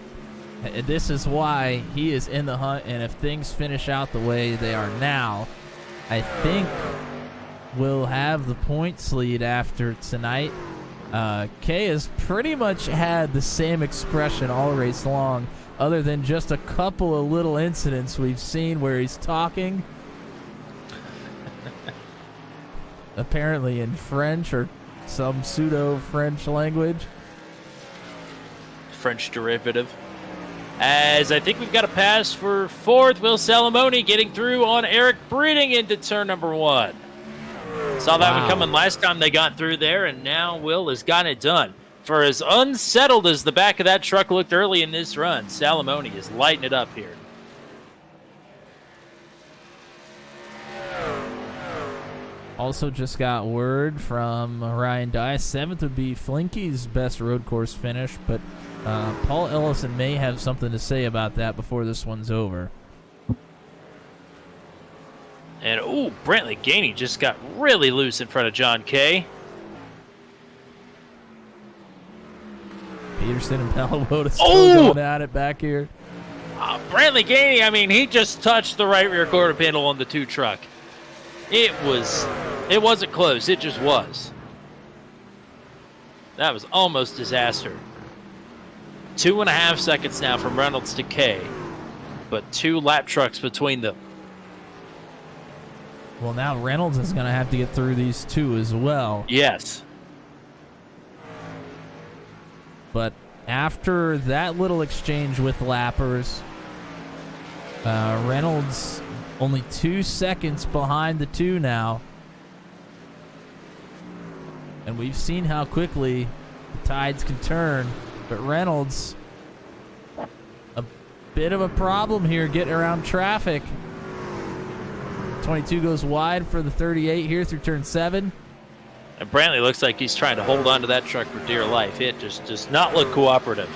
this is why he is in the hunt, and if things finish out the way they are now, I think we'll have the points lead after tonight. Kay has pretty much had the same expression all race long, other than just a couple of little incidents we've seen where he's talking, apparently in French or some pseudo-French language. French derivative. As I think we've got a pass for 4th. Will Salamone getting through on Eric Breeding into turn number 1. Saw that one coming last time they got through there, and now Will has got it done. For as unsettled as the back of that truck looked early in this run, Salamone is lighting it up here. Also just got word from Ryan Dye. 7th would be Flinky's best road course finish, but Paul Ellison may have something to say about that before this one's over. And, Brantley Gainey just got really loose in front of John Kay. Peterson and Palawoda still going at it back here. Brantley Gainey, I mean, he just touched the right rear quarter panel on the 2 truck. It wasn't close. It just was. That was almost disaster. 2.5 seconds now from Reynolds to Kay, but 2 lap trucks between them. Well, now Reynolds is going to have to get through these 2 as well. Yes. But after that little exchange with lappers, Reynolds only 2 seconds behind the 2 now. And we've seen how quickly the tides can turn. But Reynolds, a bit of a problem here getting around traffic. 22 goes wide for the 38 here through turn 7. And Brantley looks like he's trying to hold on to that truck for dear life. It just does not look cooperative.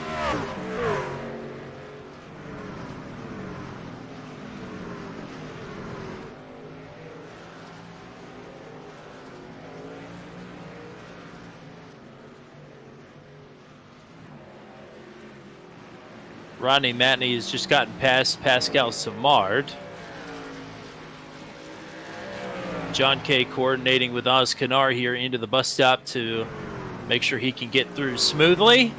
Rodney Matney has just gotten past Pascal Samard. John Kay coordinating with Oz Kanar here into the bus stop to make sure he can get through smoothly,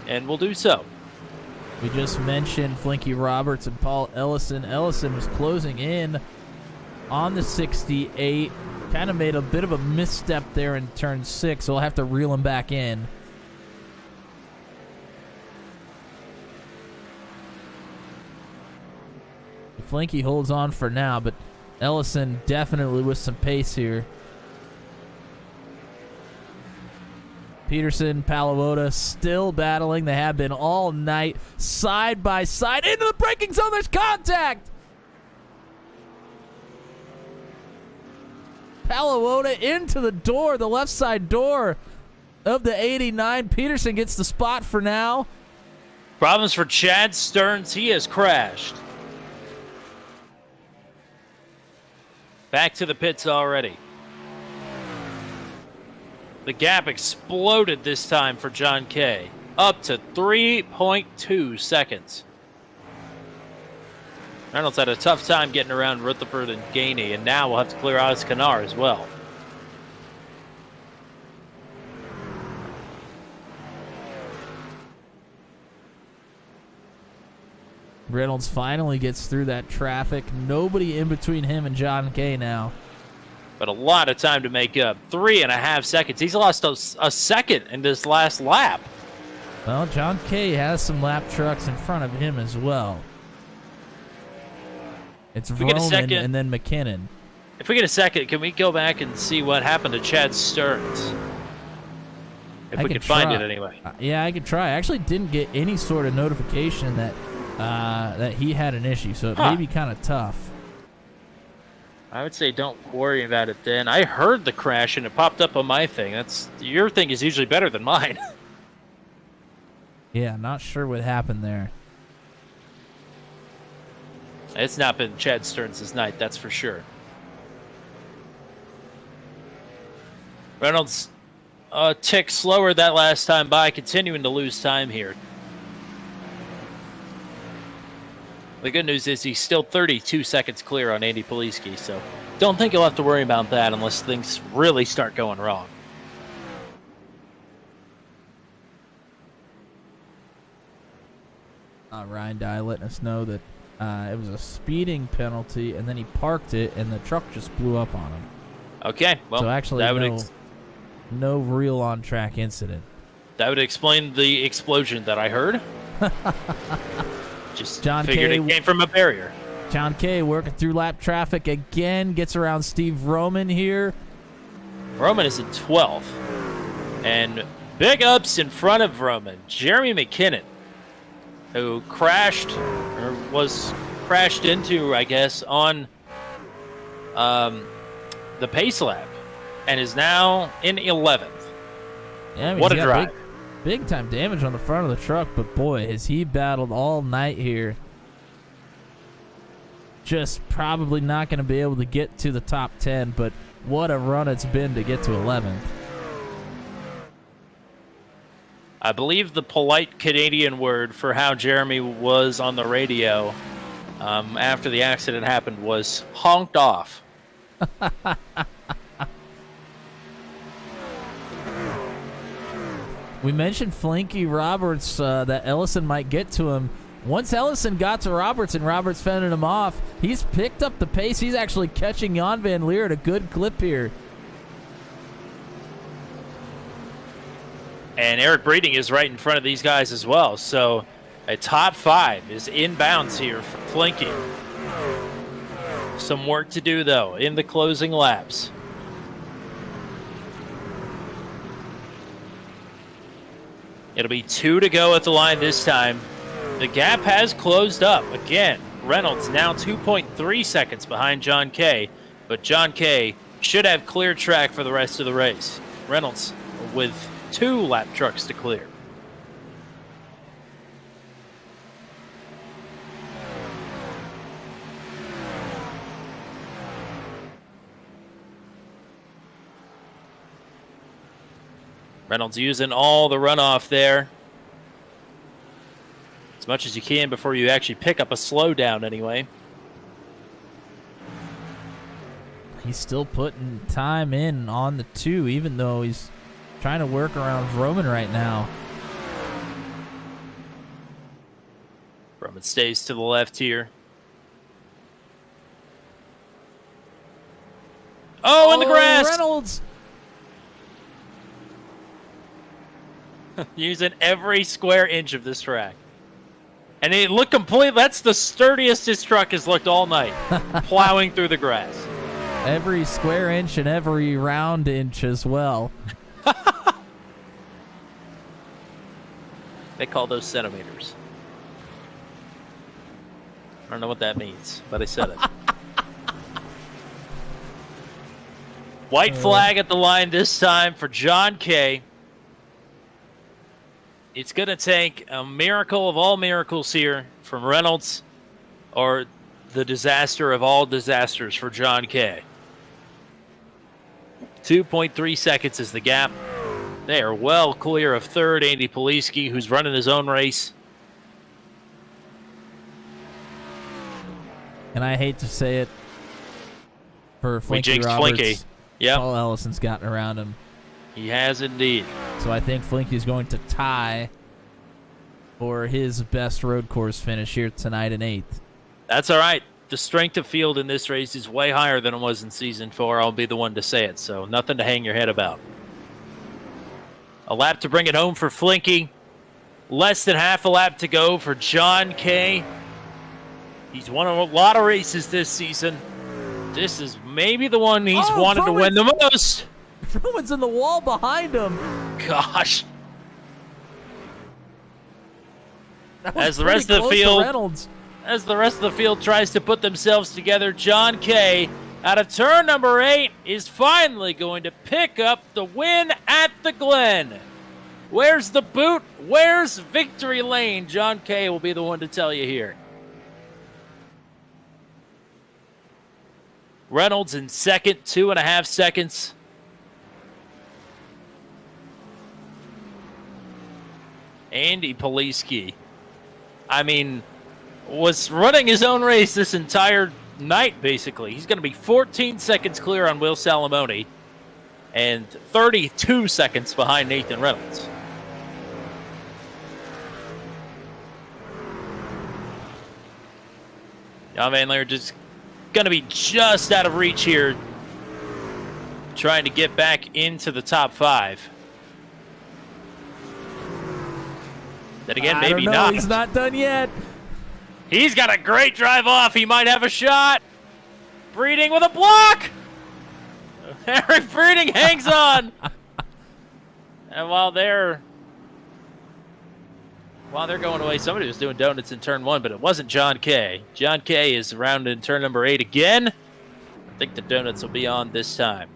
and will do so. We just mentioned Flinky Roberts and Paul Ellison. Ellison was closing in on the 68. Kind of made a bit of a misstep there in turn 6, so we'll have to reel him back in. Flinky holds on for now, but Ellison definitely with some pace here. Peterson, Palavota still battling. They have been all night, side by side. Into the braking zone, there's contact! Palavota into the door, the left side door of the 89. Peterson gets the spot for now. Problems for Chad Stearns. He has crashed. Back to the pits already. The gap exploded this time for John Kay, up to 3.2 seconds. Reynolds had a tough time getting around Rutherford and Gainey, and now we'll have to clear Oz Kanar as well. Reynolds finally gets through that traffic. Nobody in between him and John Kay now. But a lot of time to make up. 3.5 seconds. He's lost a second in this last lap. Well, John Kay has some lap trucks in front of him as well. It's Roman and then McKinnon. If we get a second, can we go back and see what happened to Chad Stearns? If we could find it anyway. Yeah, I could try. I actually didn't get any sort of notification that that he had an issue, so it may be kind of tough. I would say don't worry about it then. I heard the crash and it popped up on my thing. Your thing is usually better than mine. Yeah, not sure what happened there. It's not been Chad Stearns' night, that's for sure. Reynolds a tick slower that last time by, continuing to lose time here. The good news is he's still 32 seconds clear on Andy Poliski, so don't think you'll have to worry about that unless things really start going wrong. Ryan Dye letting us know that it was a speeding penalty, and then he parked it, and the truck just blew up on him. Okay, well, so actually no real on-track incident. That would explain the explosion that I heard. Just figured it came from a barrier. John Kay working through lap traffic again, gets around Steve Roman here. Roman is in 12th. And big ups in front of Roman, Jeremy McKinnon, who crashed, or was crashed into, I guess, on the pace lap, and is now in 11th. Yeah, I mean, what a drive. Big time damage on the front of the truck, but boy, has he battled all night here. Just probably not going to be able to get to the top 10, but what a run it's been to get to 11th. I believe the polite Canadian word for how Jeremy was on the radio after the accident happened was honked off. We mentioned Flinky Roberts, that Ellison might get to him. Once Ellison got to Roberts and Roberts fended him off, he's picked up the pace. He's actually catching Jan Van Leer at a good clip here. And Eric Breeding is right in front of these guys as well. So a top 5 is inbounds here for Flinky. Some work to do, though, in the closing laps. It'll be 2 to go at the line this time. The gap has closed up. Again, Reynolds now 2.3 seconds behind John Kay, but John Kay should have clear track for the rest of the race. Reynolds with 2 lap trucks to clear. Reynolds using all the runoff there. as much as you can before you actually pick up a slowdown anyway. He's still putting time in on the 2, even though he's trying to work around Roman right now. Roman stays to the left here. Oh, in the grass! Reynolds! Using every square inch of this track. And it looked complete. That's the sturdiest his truck has looked all night, plowing through the grass. Every square inch and every round inch as well. They call those centimeters. I don't know what that means, but I said it. White flag at the line this time for John Kay. It's going to take a miracle of all miracles here from Reynolds, or the disaster of all disasters for John Kay. 2.3 seconds is the gap. They are well clear of third, Andy Poliski, who's running his own race. And I hate to say it for We Flinky jinxed Roberts. Flinky. Yep, Paul Ellison's gotten around him. he has indeed. So I think Flinky's going to tie for his best road course finish here tonight in 8th. That's all right. The strength of field in this race is way higher than it was in Season 4. I'll be the one to say it, so nothing to hang your head about. A lap to bring it home for Flinky. Less than half a lap to go for John Kay. He's won a lot of races this season. This is maybe the one he's wanted to win the most. Roman's in the wall behind him. Gosh. That was As the rest pretty of the close to field Reynolds. As the rest of the field tries to put themselves together, John Kay, out of turn number 8, is finally going to pick up the win at the Glen. Where's the boot? Where's victory lane? John Kay will be the one to tell you here. Reynolds in second, 2.5 seconds. Andy Poliski, I mean, was running his own race this entire night, basically. He's going to be 14 seconds clear on Will Salamone and 32 seconds behind Nathan Reynolds. John Van Leer just going to be just out of reach here, trying to get back into the top 5. Then again, maybe I don't know. not. He's not done yet. He's got a great drive off. He might have a shot. Breeding with a block. Eric Breeding hangs on. And while they're going away, somebody was doing donuts in turn 1, but it wasn't John Kay. John Kay is around in turn number 8 again. I think the donuts will be on this time.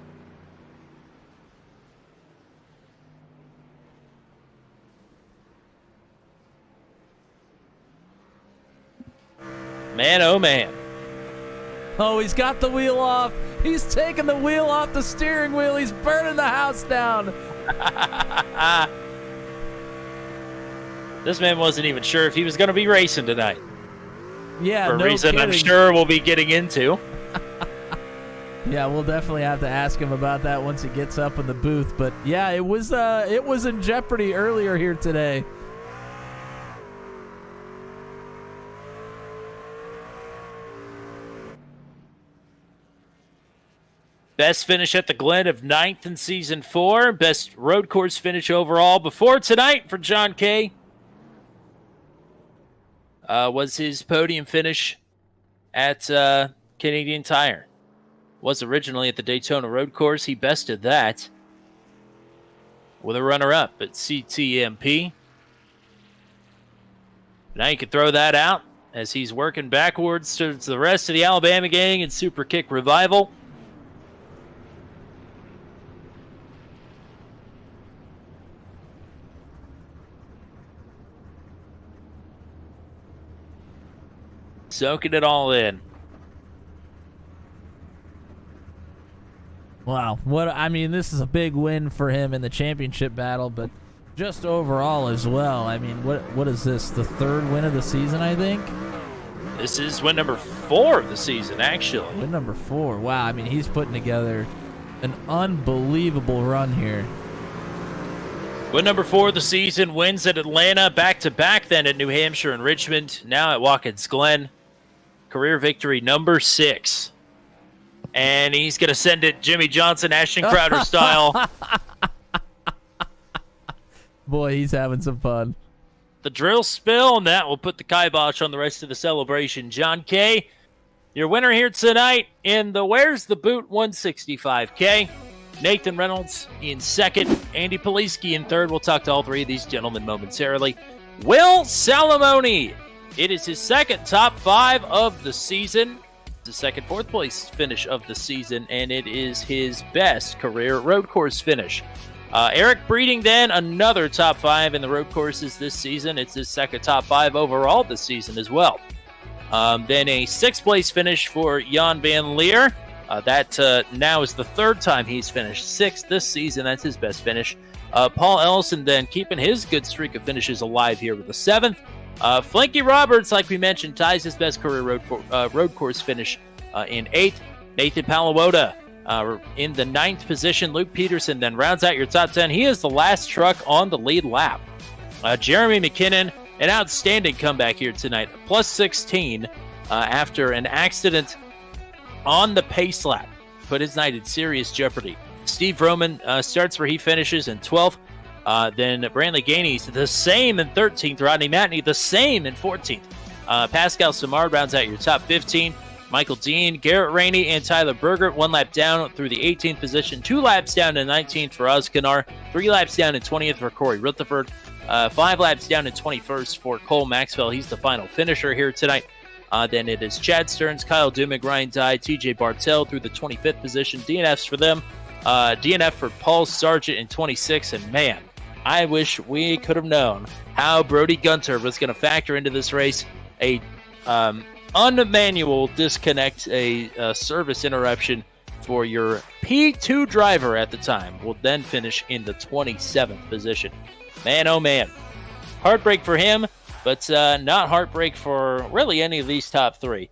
Man, oh man. Oh, he's got the wheel off. He's taking the wheel off the steering wheel. He's burning the house down. This man wasn't even sure if he was going to be racing tonight. Yeah, For a no reason kidding. I'm sure we'll be getting into. Yeah, we'll definitely have to ask him about that once he gets up in the booth. But yeah, it was in jeopardy earlier here today. Best finish at the Glen of 9th in Season 4. Best road course finish overall before tonight for John Kay. Was his podium finish at Canadian Tire. Was originally at the Daytona Road Course. He bested that with a runner-up at CTMP. Now you can throw that out as he's working backwards towards the rest of the Alabama gang in Super Kick Revival. Soaking it all in. Wow, this is a big win for him in the championship battle, but just overall as well. I mean, what is this? The third win of the season, I think? This is win number 4 of the season, actually. Win number 4. Wow, I mean, he's putting together an unbelievable run here. Win number 4 of the season, wins at Atlanta, back-to-back then at New Hampshire and Richmond, now at Watkins Glen. Career victory number 6. And he's going to send it Jimmy Johnson, Ashton Crowder style. Boy, he's having some fun. The drill spill, and that will put the kibosh on the rest of the celebration. John K., your winner here tonight in the Where's the Boot 165K. Nathan Reynolds in second. Andy Poliski in third. We'll talk to all 3 of these gentlemen momentarily. Will Salamone. It is his second top 5 of the season. It's the second fourth place finish of the season, and it is his best career road course finish. Eric Breeding, then, another top 5 in the road courses this season. It's his second top 5 overall this season as well. Then a 6th place finish for Jan Van Leer. That now is the 3rd time he's finished 6th this season. That's his best finish. Paul Ellison then keeping his good streak of finishes alive here with the 7th. Flanky Roberts, like we mentioned, ties his best career road course finish in 8th. Nathan Palawota in the 9th position. Luke Peterson then rounds out your top 10. He is the last truck on the lead lap. Jeremy McKinnon, an outstanding comeback here tonight. Plus 16 after an accident on the pace lap. Put his night in serious jeopardy. Steve Roman starts where he finishes in 12th. Then Brantley Gainey's the same in 13th. Rodney Matney the same in 14th. Pascal Samard rounds out your top 15. Michael Dean, Garrett Rainey, and Tyler Berger 1 lap down through the 18th position. 2 laps down in 19th for Oz Kanar. 3 laps down in 20th for Corey Rutherford. 5 laps down in 21st for Cole Maxwell. He's the final finisher here tonight. Then it is Chad Stearns, Kyle Dumig, Ryan Dye, TJ Bartell through the 25th position. DNFs for them. DNF for Paul Sargent in 26th. And man, I wish we could have known how Brody Gunter was going to factor into this race. A unmanual disconnect, a service interruption for your P2 driver at the time will then finish in the 27th position. Man, oh man. Heartbreak for him, but not heartbreak for really any of these top 3.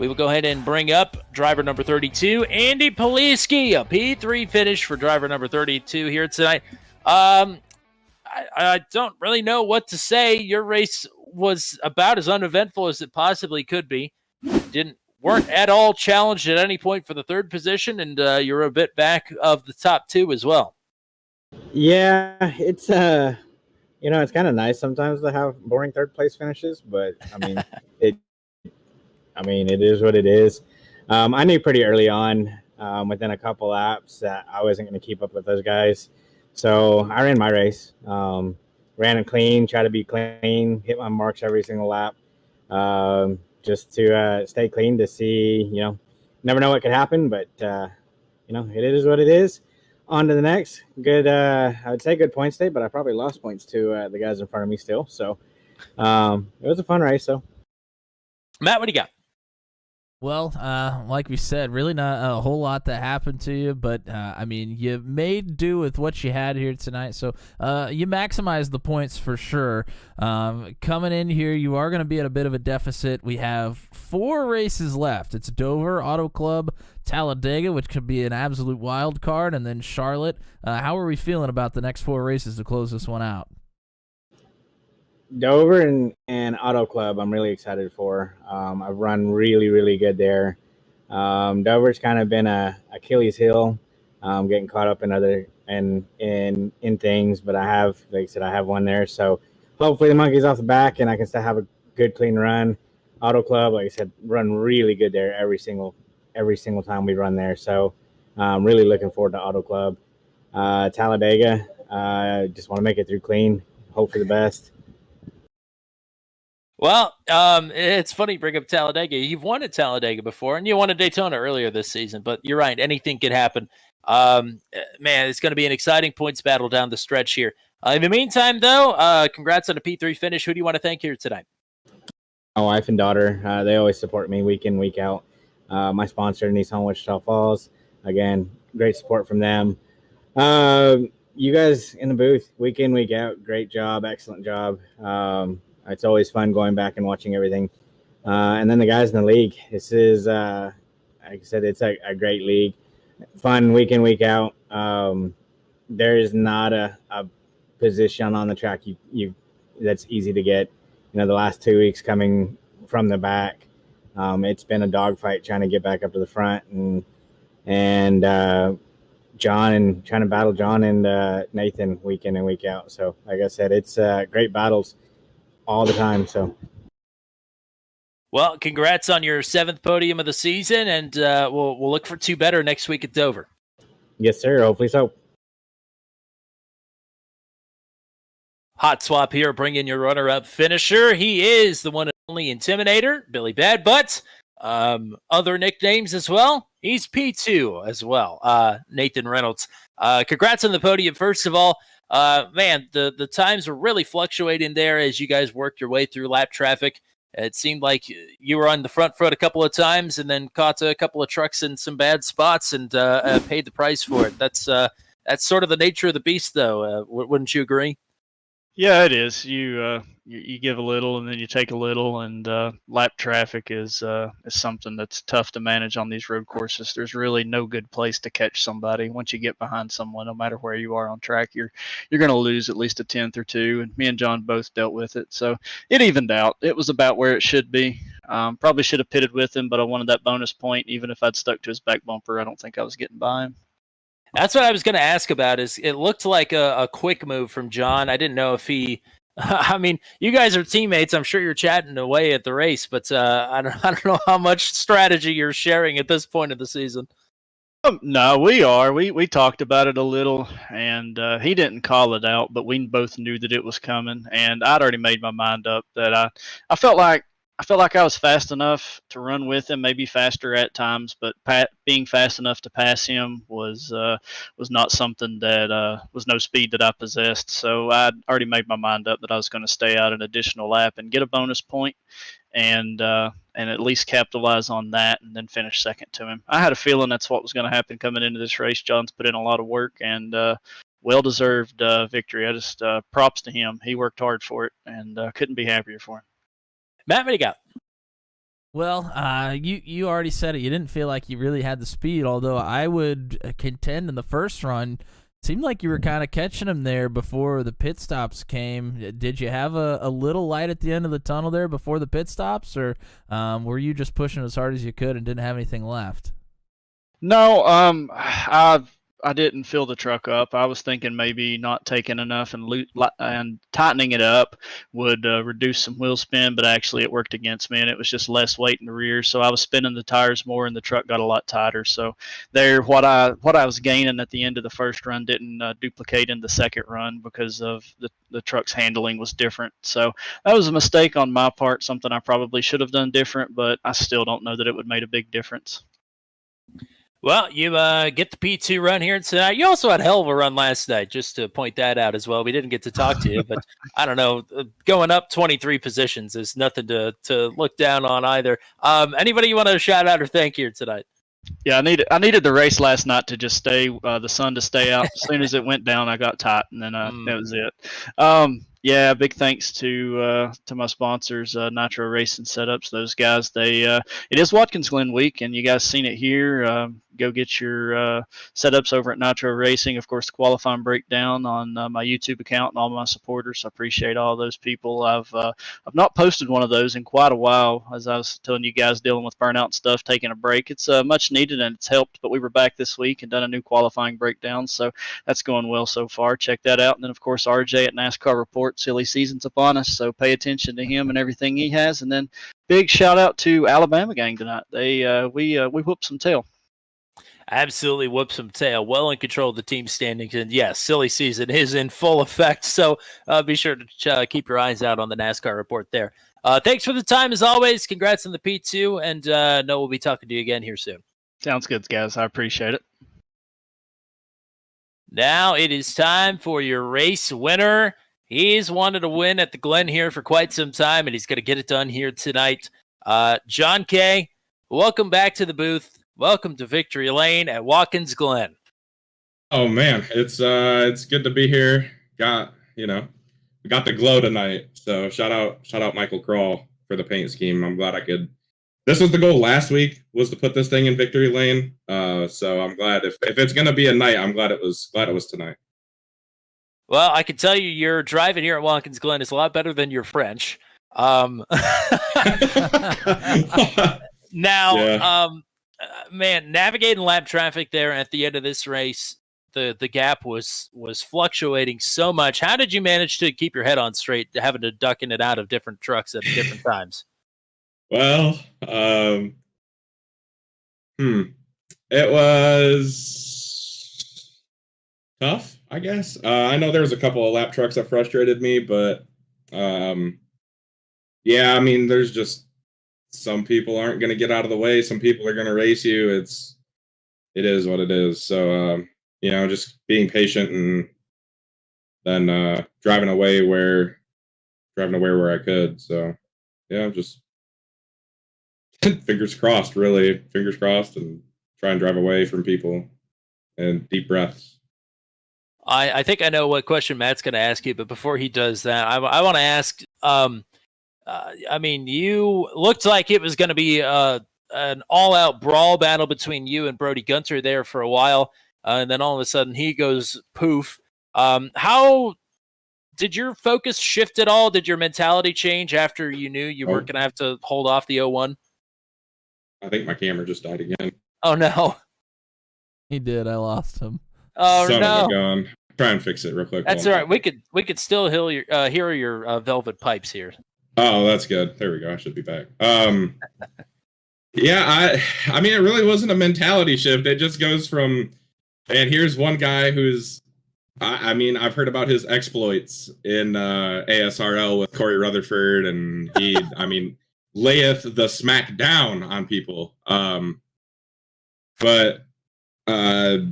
We will go ahead and bring up driver number 32, Andy Poliski, a P3 finish for driver number 32 here tonight. I don't really know what to say. Your race was about as uneventful as it possibly could be. Weren't at all challenged at any point for the 3rd position, and you're a bit back of the top 2 as well. Yeah, it's it's kind of nice sometimes to have boring 3rd place finishes, but I mean it is what it is. I knew pretty early on, within a couple laps, that I wasn't going to keep up with those guys. So I ran my race, ran it clean, try to be clean, hit my marks every single lap, just to stay clean to see, never know what could happen, but, it is what it is. On to the next. Good, I would say good points day, but I probably lost points to the guys in front of me still. So it was a fun race. So, Matt, what do you got? Well, like we said, really not a whole lot that happened to you, but, you made do with what you had here tonight, so you maximized the points for sure. Coming in here, you are going to be at a bit of a deficit. We have 4 races left. It's Dover, Auto Club, Talladega, which could be an absolute wild card, and then Charlotte. How are we feeling about the next 4 races to close this one out? Dover and Auto Club, I'm really excited for. I've run really, really good there. Dover's kind of been a Achilles heel, getting caught up in other in things, but I have, like I said, I have one there. So hopefully the monkey's off the back and I can still have a good, clean run. Auto Club, like I said, run really good there every single time we run there. So I'm really looking forward to Auto Club. Talladega, just want to make it through clean. Hope for the best. Well, it's funny you bring up Talladega. You've won at Talladega before, and you won at Daytona earlier this season, but you're right. Anything could happen. Man, it's going to be an exciting points battle down the stretch here. In the meantime, though, congrats on a P3 finish. Who do you want to thank here tonight? My wife and daughter, they always support me week in, week out. My sponsor, Nissan Wichita Falls. Again, great support from them. you guys in the booth, week in, week out, great job, excellent job. It's always fun going back and watching everything. And then the guys in the league, this is, like I said, it's a great league. Fun week in, week out. There is not a position on the track you that's easy to get. The last 2 weeks coming from the back, it's been a dogfight trying to get back up to the front, and John and trying to battle John and Nathan week in and week out. So, like I said, it's great battles all the time. So. Well, congrats on your 7th podium of the season, and we'll look for 2 better next week at Dover. Yes, sir. Hopefully so. Hot swap here. Bring in your runner-up finisher. He is the one and only Intimidator, Billy Badbutt. Other nicknames as well. He's P2 as well, Nathan Reynolds. Congrats on the podium, first of all. Man, the times were really fluctuating there as you guys worked your way through lap traffic. It seemed like you were on the front foot a couple of times and then caught a couple of trucks in some bad spots and paid the price for it. That's sort of the nature of the beast, though. Wouldn't you agree? Yeah, it is. You give a little and then you take a little, and lap traffic is something that's tough to manage on these road courses. There's really no good place to catch somebody. Once you get behind someone, no matter where you are on track, you're going to lose at least a tenth or two. And me and John both dealt with it, so it evened out. It was about where it should be. Probably should have pitted with him, but I wanted that bonus point. Even if I'd stuck to his back bumper, I don't think I was getting by him. That's what I was going to ask about. Is it looked like a quick move from John? I didn't know if he. I mean, you guys are teammates. I'm sure you're chatting away at the race, but I don't know how much strategy you're sharing at this point of the season. No, we are. We talked about it a little, and he didn't call it out, but we both knew that it was coming, and I'd already made my mind up that I felt like I was fast enough to run with him, maybe faster at times, but being fast enough to pass him was not something that was no speed that I possessed. So I'd already made my mind up that I was going to stay out an additional lap and get a bonus point, and at least capitalize on that, and then finish second to him. I had a feeling that's what was going to happen coming into this race. John's put in a lot of work, and well-deserved victory. I just props to him. He worked hard for it, and couldn't be happier for him. Matt, what do you got? Well, you already said it. You didn't feel like you really had the speed, although I would contend in the first run, seemed like you were kind of catching him there before the pit stops came. Did you have a little light at the end of the tunnel there before the pit stops, or were you just pushing as hard as you could and didn't have anything left? No, I didn't fill the truck up. I was thinking maybe not taking enough and tightening it up would reduce some wheel spin, but actually it worked against me, and it was just less weight in the rear. So I was spinning the tires more, and the truck got a lot tighter. So what I was gaining at the end of the first run didn't duplicate in the second run because of the truck's handling was different. So that was a mistake on my part, something I probably should have done different, but I still don't know that it would have made a big difference. Well, you get the P2 run here tonight. You also had a hell of a run last night, just to point that out as well. We didn't get to talk to you, but I don't know. Going up 23 positions is nothing to look down on either. Anybody you want to shout out or thank here tonight? Yeah, I needed the race last night to just stay, the sun to stay out. As soon as it went down, I got tight, and then that was it. Yeah, big thanks to my sponsors, Nitro Racing Setups. Those guys, it is Watkins Glen week, and you guys seen it here. Go get your setups over at Nitro Racing. Of course, the qualifying breakdown on my YouTube account and all my supporters. I appreciate all those people. I've not posted one of those in quite a while, as I was telling you guys, dealing with burnout stuff, taking a break. It's much needed and it's helped. But we were back this week and done a new qualifying breakdown, so that's going well so far. Check that out. And then of course RJ at NASCAR Report. Silly season's upon us, so pay attention to him and everything he has. And then big shout out to Alabama gang tonight. We whooped some tail. Absolutely whoop some tail. Well in control of the team standings. And yes, silly season is in full effect. So be sure to keep your eyes out on the NASCAR Report there. Thanks for the time as always. Congrats on the P2. And no, we'll be talking to you again here soon. Sounds good, guys. I appreciate it. Now it is time for your race winner. He's wanted to win at the Glen here for quite some time, and he's going to get it done here tonight. John K., welcome back to the booth. Welcome to Victory Lane at Watkins Glen. Oh man, it's good to be here. We got the glow tonight. So shout out Michael Crawl for the paint scheme. I'm glad I could. This was the goal last week, was to put this thing in victory lane. So I'm glad if it's gonna be a night, I'm glad it was tonight. Well, I can tell you your driving here at Watkins Glen is a lot better than your French. Now, Yeah. Man, navigating lap traffic there at the end of this race, the gap was fluctuating so much. How did you manage to keep your head on straight, having to duck in and out of different trucks at different times? Well, it was tough, I guess. I know there was a couple of lap trucks that frustrated me, but yeah, I mean, there's just some people aren't going to get out of the way. Some people are going to race you. It is what it is. So, just being patient and then driving away where I could. So, yeah, just fingers crossed, really. Fingers crossed, and try and drive away from people and deep breaths. I think I know what question Matt's going to ask you, but before he does that, I want to ask, I mean, you looked like it was going to be an all-out brawl battle between you and Brody Gunter there for a while, and then all of a sudden he goes poof. How did your focus shift at all? Did your mentality change after you knew you weren't going to have to hold off the 01? I think my camera just died again. Oh, no. He did. I lost him. Oh, Son no. of a gun. Try and fix it real quick. That's all right. We could still hear your velvet pipes here. Oh, that's good. There we go. I should be back. Yeah, I mean, it really wasn't a mentality shift. It just goes from, and here's one guy who's, I mean, I've heard about his exploits in ASRL with Corey Rutherford, and he, I mean, layeth the smack down on people. But as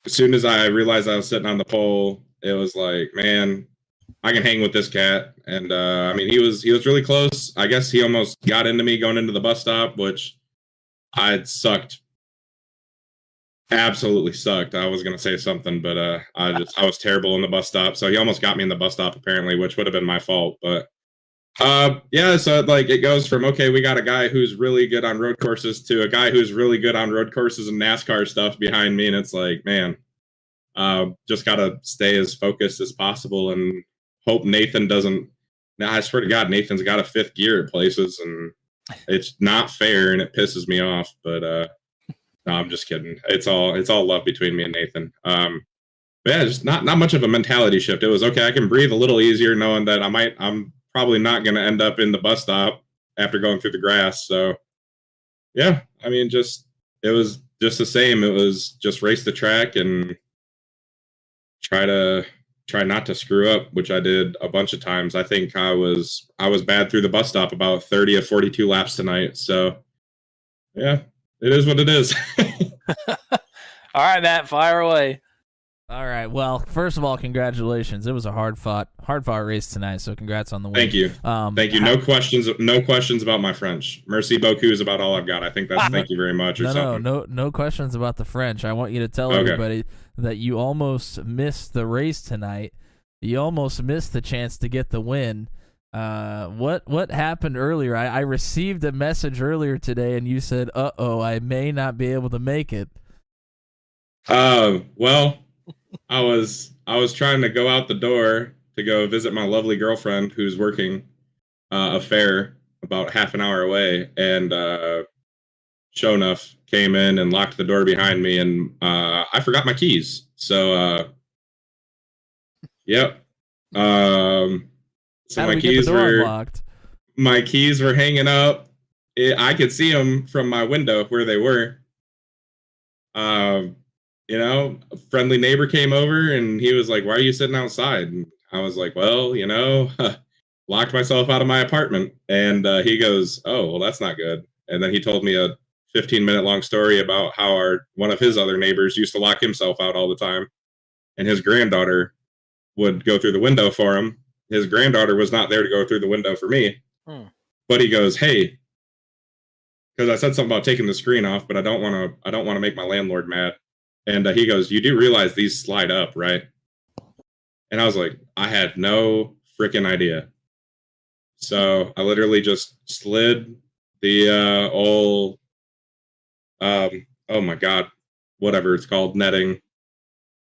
soon as I realized I was sitting on the pole, it was like, man, I can hang with this cat. And I mean, he was really close. I guess he almost got into me going into the bus stop, which I sucked. Absolutely sucked. I was gonna say something, but I was terrible in the bus stop. So he almost got me in the bus stop apparently, which would have been my fault. But yeah, so like it goes from, okay, we got a guy who's really good on road courses to a guy who's really good on road courses and NASCAR stuff behind me, and it's like, man, just gotta stay as focused as possible and hope Nathan doesn't. Now, I swear to God, Nathan's got a fifth gear at places, and it's not fair, and it pisses me off. But no, I'm just kidding. It's all love between me and Nathan. But yeah, just not much of a mentality shift. It was okay. I can breathe a little easier knowing that I'm probably not going to end up in the bus stop after going through the grass. So yeah, I mean, it was just the same. It was just race the track and try not to screw up, which I did a bunch of times. I think I was bad through the bus stop about 30 of 42 laps tonight. So yeah, it is what it is. All right, Matt, fire away. All right. Well, first of all, congratulations. It was a hard fought race tonight. So congrats on the win. Thank you. Thank you. No questions about my French. Merci beaucoup is about all I've got. I think that's thank you very much. No questions about the French. I want you to tell everybody that you almost missed the race tonight. You almost missed the chance to get the win. What happened earlier? I received a message earlier today, and you said, I may not be able to make it. Well, I was trying to go out the door to go visit my lovely girlfriend who's working a fair about half an hour away, and sure enough came in and locked the door behind me, and I forgot my keys. So yep. So my keys were unlocked. My keys were hanging up. I could see them from my window where they were. A friendly neighbor came over and he was like, "Why are you sitting outside?" And I was like, "Well, locked myself out of my apartment." And he goes, "Oh, well, that's not good." And then he told me a 15-minute long story about how one of his other neighbors used to lock himself out all the time, and his granddaughter would go through the window for him. His granddaughter was not there to go through the window for me. But he goes, "Hey," because I said something about taking the screen off, but I don't want to make my landlord mad. And he goes, "You do realize these slide up, right?" And I was like, I had no freaking idea. So I literally just slid the old, oh my God, whatever it's called, netting,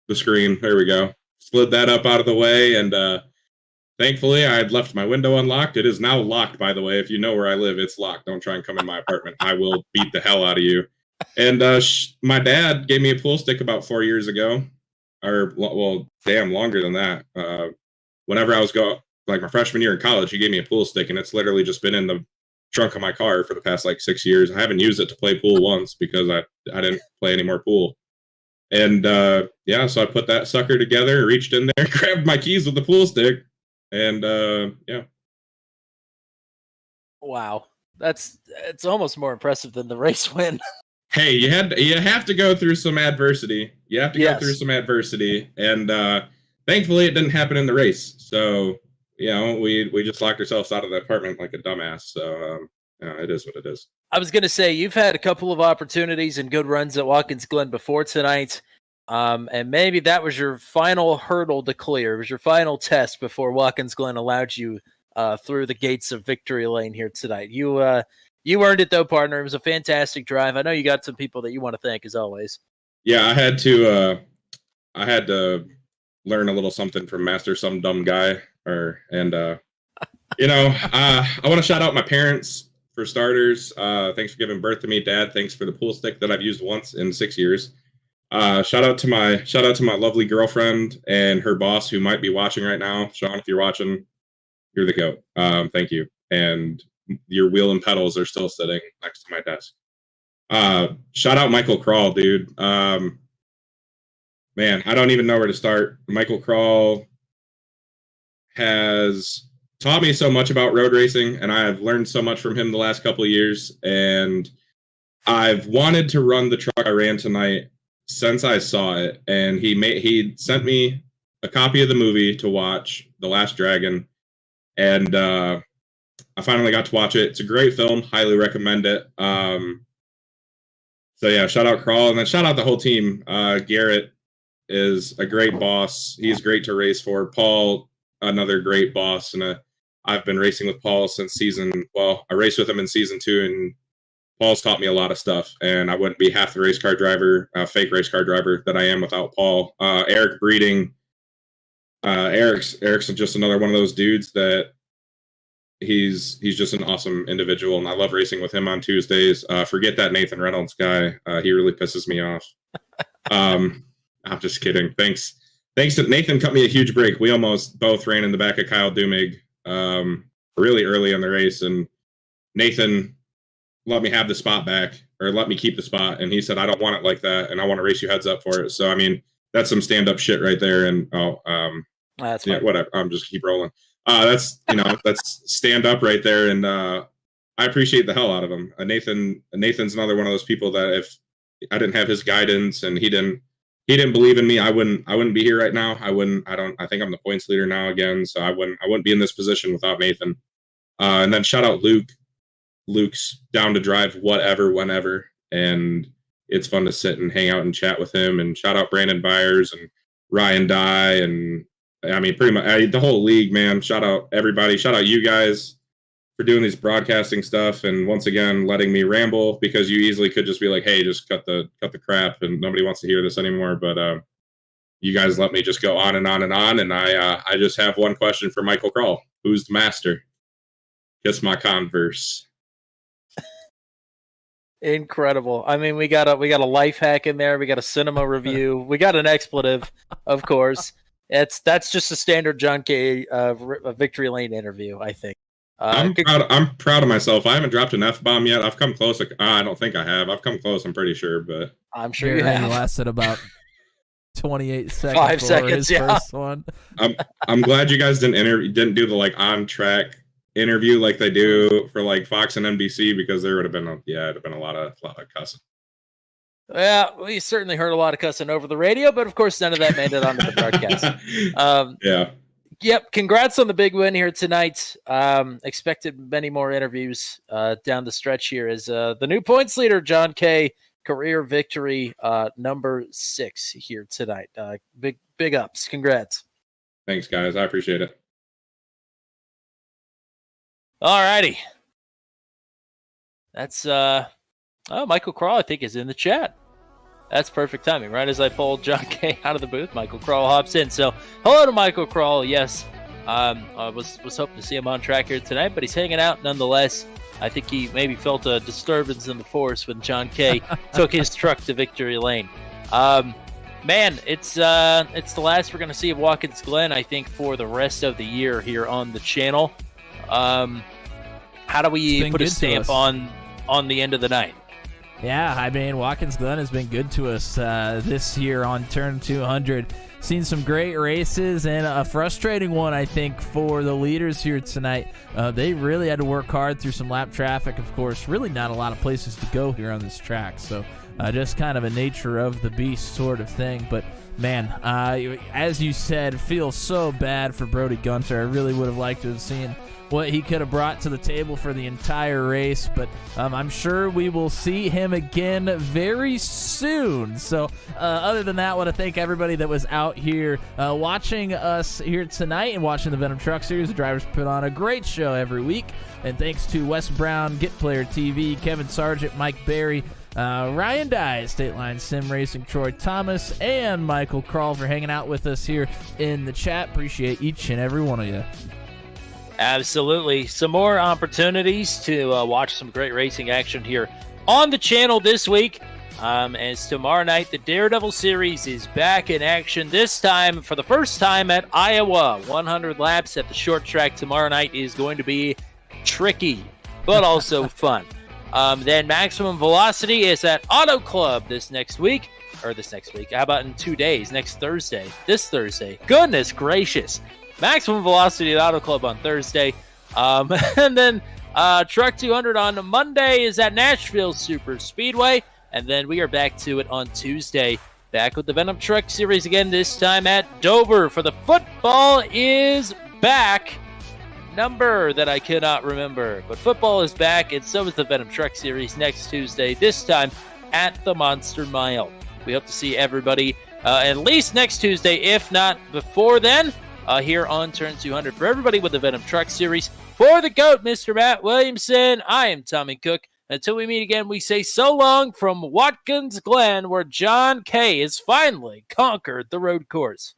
the screen. There we go. Slid that up out of the way, and thankfully I had left my window unlocked. It is now locked, by the way. If you know where I live, it's locked. Don't try and come in my apartment. I will beat the hell out of you. And my dad gave me a pool stick about 4 years ago, or well, damn, longer than that. Whenever I was like my freshman year in college, he gave me a pool stick, and it's literally just been in the trunk of my car for the past like 6 years. I haven't used it to play pool once because I didn't play any more pool. And yeah, so I put that sucker together, reached in there, grabbed my keys with the pool stick, and yeah. Wow, it's almost more impressive than the race win. Hey, you have to go through some adversity. You have to go through some adversity, and thankfully it didn't happen in the race. So we just locked ourselves out of the apartment like a dumbass. So it is what it is. I was going to say, you've had a couple of opportunities and good runs at Watkins Glen before tonight, and maybe that was your final hurdle to clear. It was your final test before Watkins Glen allowed you through the gates of victory lane here tonight. You earned it, though, partner. It was a fantastic drive. I know you got some people that you want to thank, as always. Yeah, I had to learn a little something from Master Some Dumb Guy, I want to shout out my parents for starters. Thanks for giving birth to me, Dad. Thanks for the pool stick that I've used once in 6 years. Shout out to my lovely girlfriend and her boss, who might be watching right now. Sean, if you're watching, you're the GOAT. Thank you. And your wheel and pedals are still sitting next to my desk. Shout out Michael Crawl, dude. Man, I don't even know where to start. Michael Crawl has taught me so much about road racing, and I have learned so much from him the last couple of years. And I've wanted to run the truck I ran tonight since I saw it. And he sent me a copy of the movie to watch, The Last Dragon, and I finally got to watch it. It's a great film. Highly recommend it. So yeah, shout out Crawl, and then shout out the whole team. Garrett is a great boss. He's great to race for. Paul, another great boss, and I've been racing with Paul since I raced with him in season 2, and Paul's taught me a lot of stuff, and I wouldn't be half the race car driver, fake race car driver that I am without Paul. Eric Breeding, Eric's just another one of those dudes that he's just an awesome individual, and I love racing with him on Tuesdays. Forget that Nathan Reynolds guy. He really pisses me off. I'm just kidding. Thanks to Nathan cut me a huge break. We almost both ran in the back of Kyle Dumig really early in the race, and Nathan let me have the spot back, or let me keep the spot, and he said, I don't want it like that, and I want to race you heads up for it. So I mean, that's some stand-up shit right there. And That's yeah, whatever. I'm just keep rolling. That's stand up right there, and I appreciate the hell out of him. Nathan's another one of those people that if I didn't have his guidance and he didn't believe in me, I wouldn't be here right now. I think I'm the points leader now again, so I wouldn't be in this position without Nathan. And then shout out Luke. Luke's down to drive whatever, whenever, and it's fun to sit and hang out and chat with him. And shout out Brandon Byers and Ryan Dye, and I mean, pretty much the whole league, man. Shout out everybody. Shout out you guys for doing these broadcasting stuff, and once again letting me ramble, because you easily could just be like, hey, just cut the crap, and nobody wants to hear this anymore. But you guys let me just go on and on and on, and I just have one question for Michael Crawl. Who's the master? Kiss my Converse. Incredible. I mean, we got a life hack in there. We got a cinema review. We got an expletive, of course. That's just a standard John K. Victory Lane interview, I think. I'm proud of myself. I haven't dropped an F-bomb yet. I've come close. I don't think I have. I've come close, I'm pretty sure, but I'm sure you have. Lasted about 28 seconds. 5 seconds, yeah. First one. I'm glad you guys didn't do the like on track interview like they do for like Fox and NBC, because there would have been it'd have been a lot of cussing. Yeah, we certainly heard a lot of cussing over the radio, but of course none of that made it onto the broadcast. Yeah. Yep. Congrats on the big win here tonight. Expected many more interviews down the stretch here as the new points leader, John K. career victory number 6 here tonight. Big ups. Congrats. Thanks, guys. I appreciate it. All righty. That's Michael Crawl, I think, is in the chat. That's perfect timing. Right as I pulled John Kay out of the booth, Michael Crawl hops in. So hello to Michael Crawl. Yes, I was hoping to see him on track here tonight, but he's hanging out nonetheless. I think he maybe felt a disturbance in the force when John Kay took his truck to victory lane. Man, it's the last we're going to see of Watkins Glen, I think, for the rest of the year here on the channel. How do we put a stamp on the end of the night? Yeah, I mean, Watkins Glen has been good to us this year on Turn 200. Seen some great races and a frustrating one, I think, for the leaders here tonight. They really had to work hard through some lap traffic, of course. Really not a lot of places to go here on this track. So just kind of a nature of the beast sort of thing. But, man, as you said, feel so bad for Brody Gunter. I really would have liked to have seen what he could have brought to the table for the entire race, but I'm sure we will see him again very soon. So other than that, I want to thank everybody that was out here watching us here tonight and watching the Venom Trucks Series. The drivers put on a great show every week, and thanks to Wes Brown, Get Player TV, Kevin Sargent, Mike Berry, Ryan Dye, State Line Sim Racing, Troy Thomas, and Michael Crawl for hanging out with us here in the chat. Appreciate each and every one of you. Absolutely. Some more opportunities to watch some great racing action here on the channel this week. As tomorrow night, the Daredevil Series is back in action, this time for the first time at Iowa. 100 laps at the short track tomorrow night is going to be tricky, but also fun. Then Maximum Velocity is at Auto Club this next week. How about in 2 days? Next Thursday. This Thursday. Goodness gracious. Maximum Velocity at Auto Club on Thursday. And then Truck 200 on Monday is at Nashville Super Speedway. And then we are back to it on Tuesday. Back with the Venom Trucks Series again, this time at Dover. For the football is back. Number that I cannot remember. But football is back, and so is the Venom Trucks Series next Tuesday, this time at the Monster Mile. We hope to see everybody at least next Tuesday, if not before then. Here on Turn 200. For everybody with the Venom Trucks Series, for the GOAT, Mr. Matt Williamson, I am Tommy Cook. Until we meet again, we say so long from Watkins Glen, where John Kay has finally conquered the road course.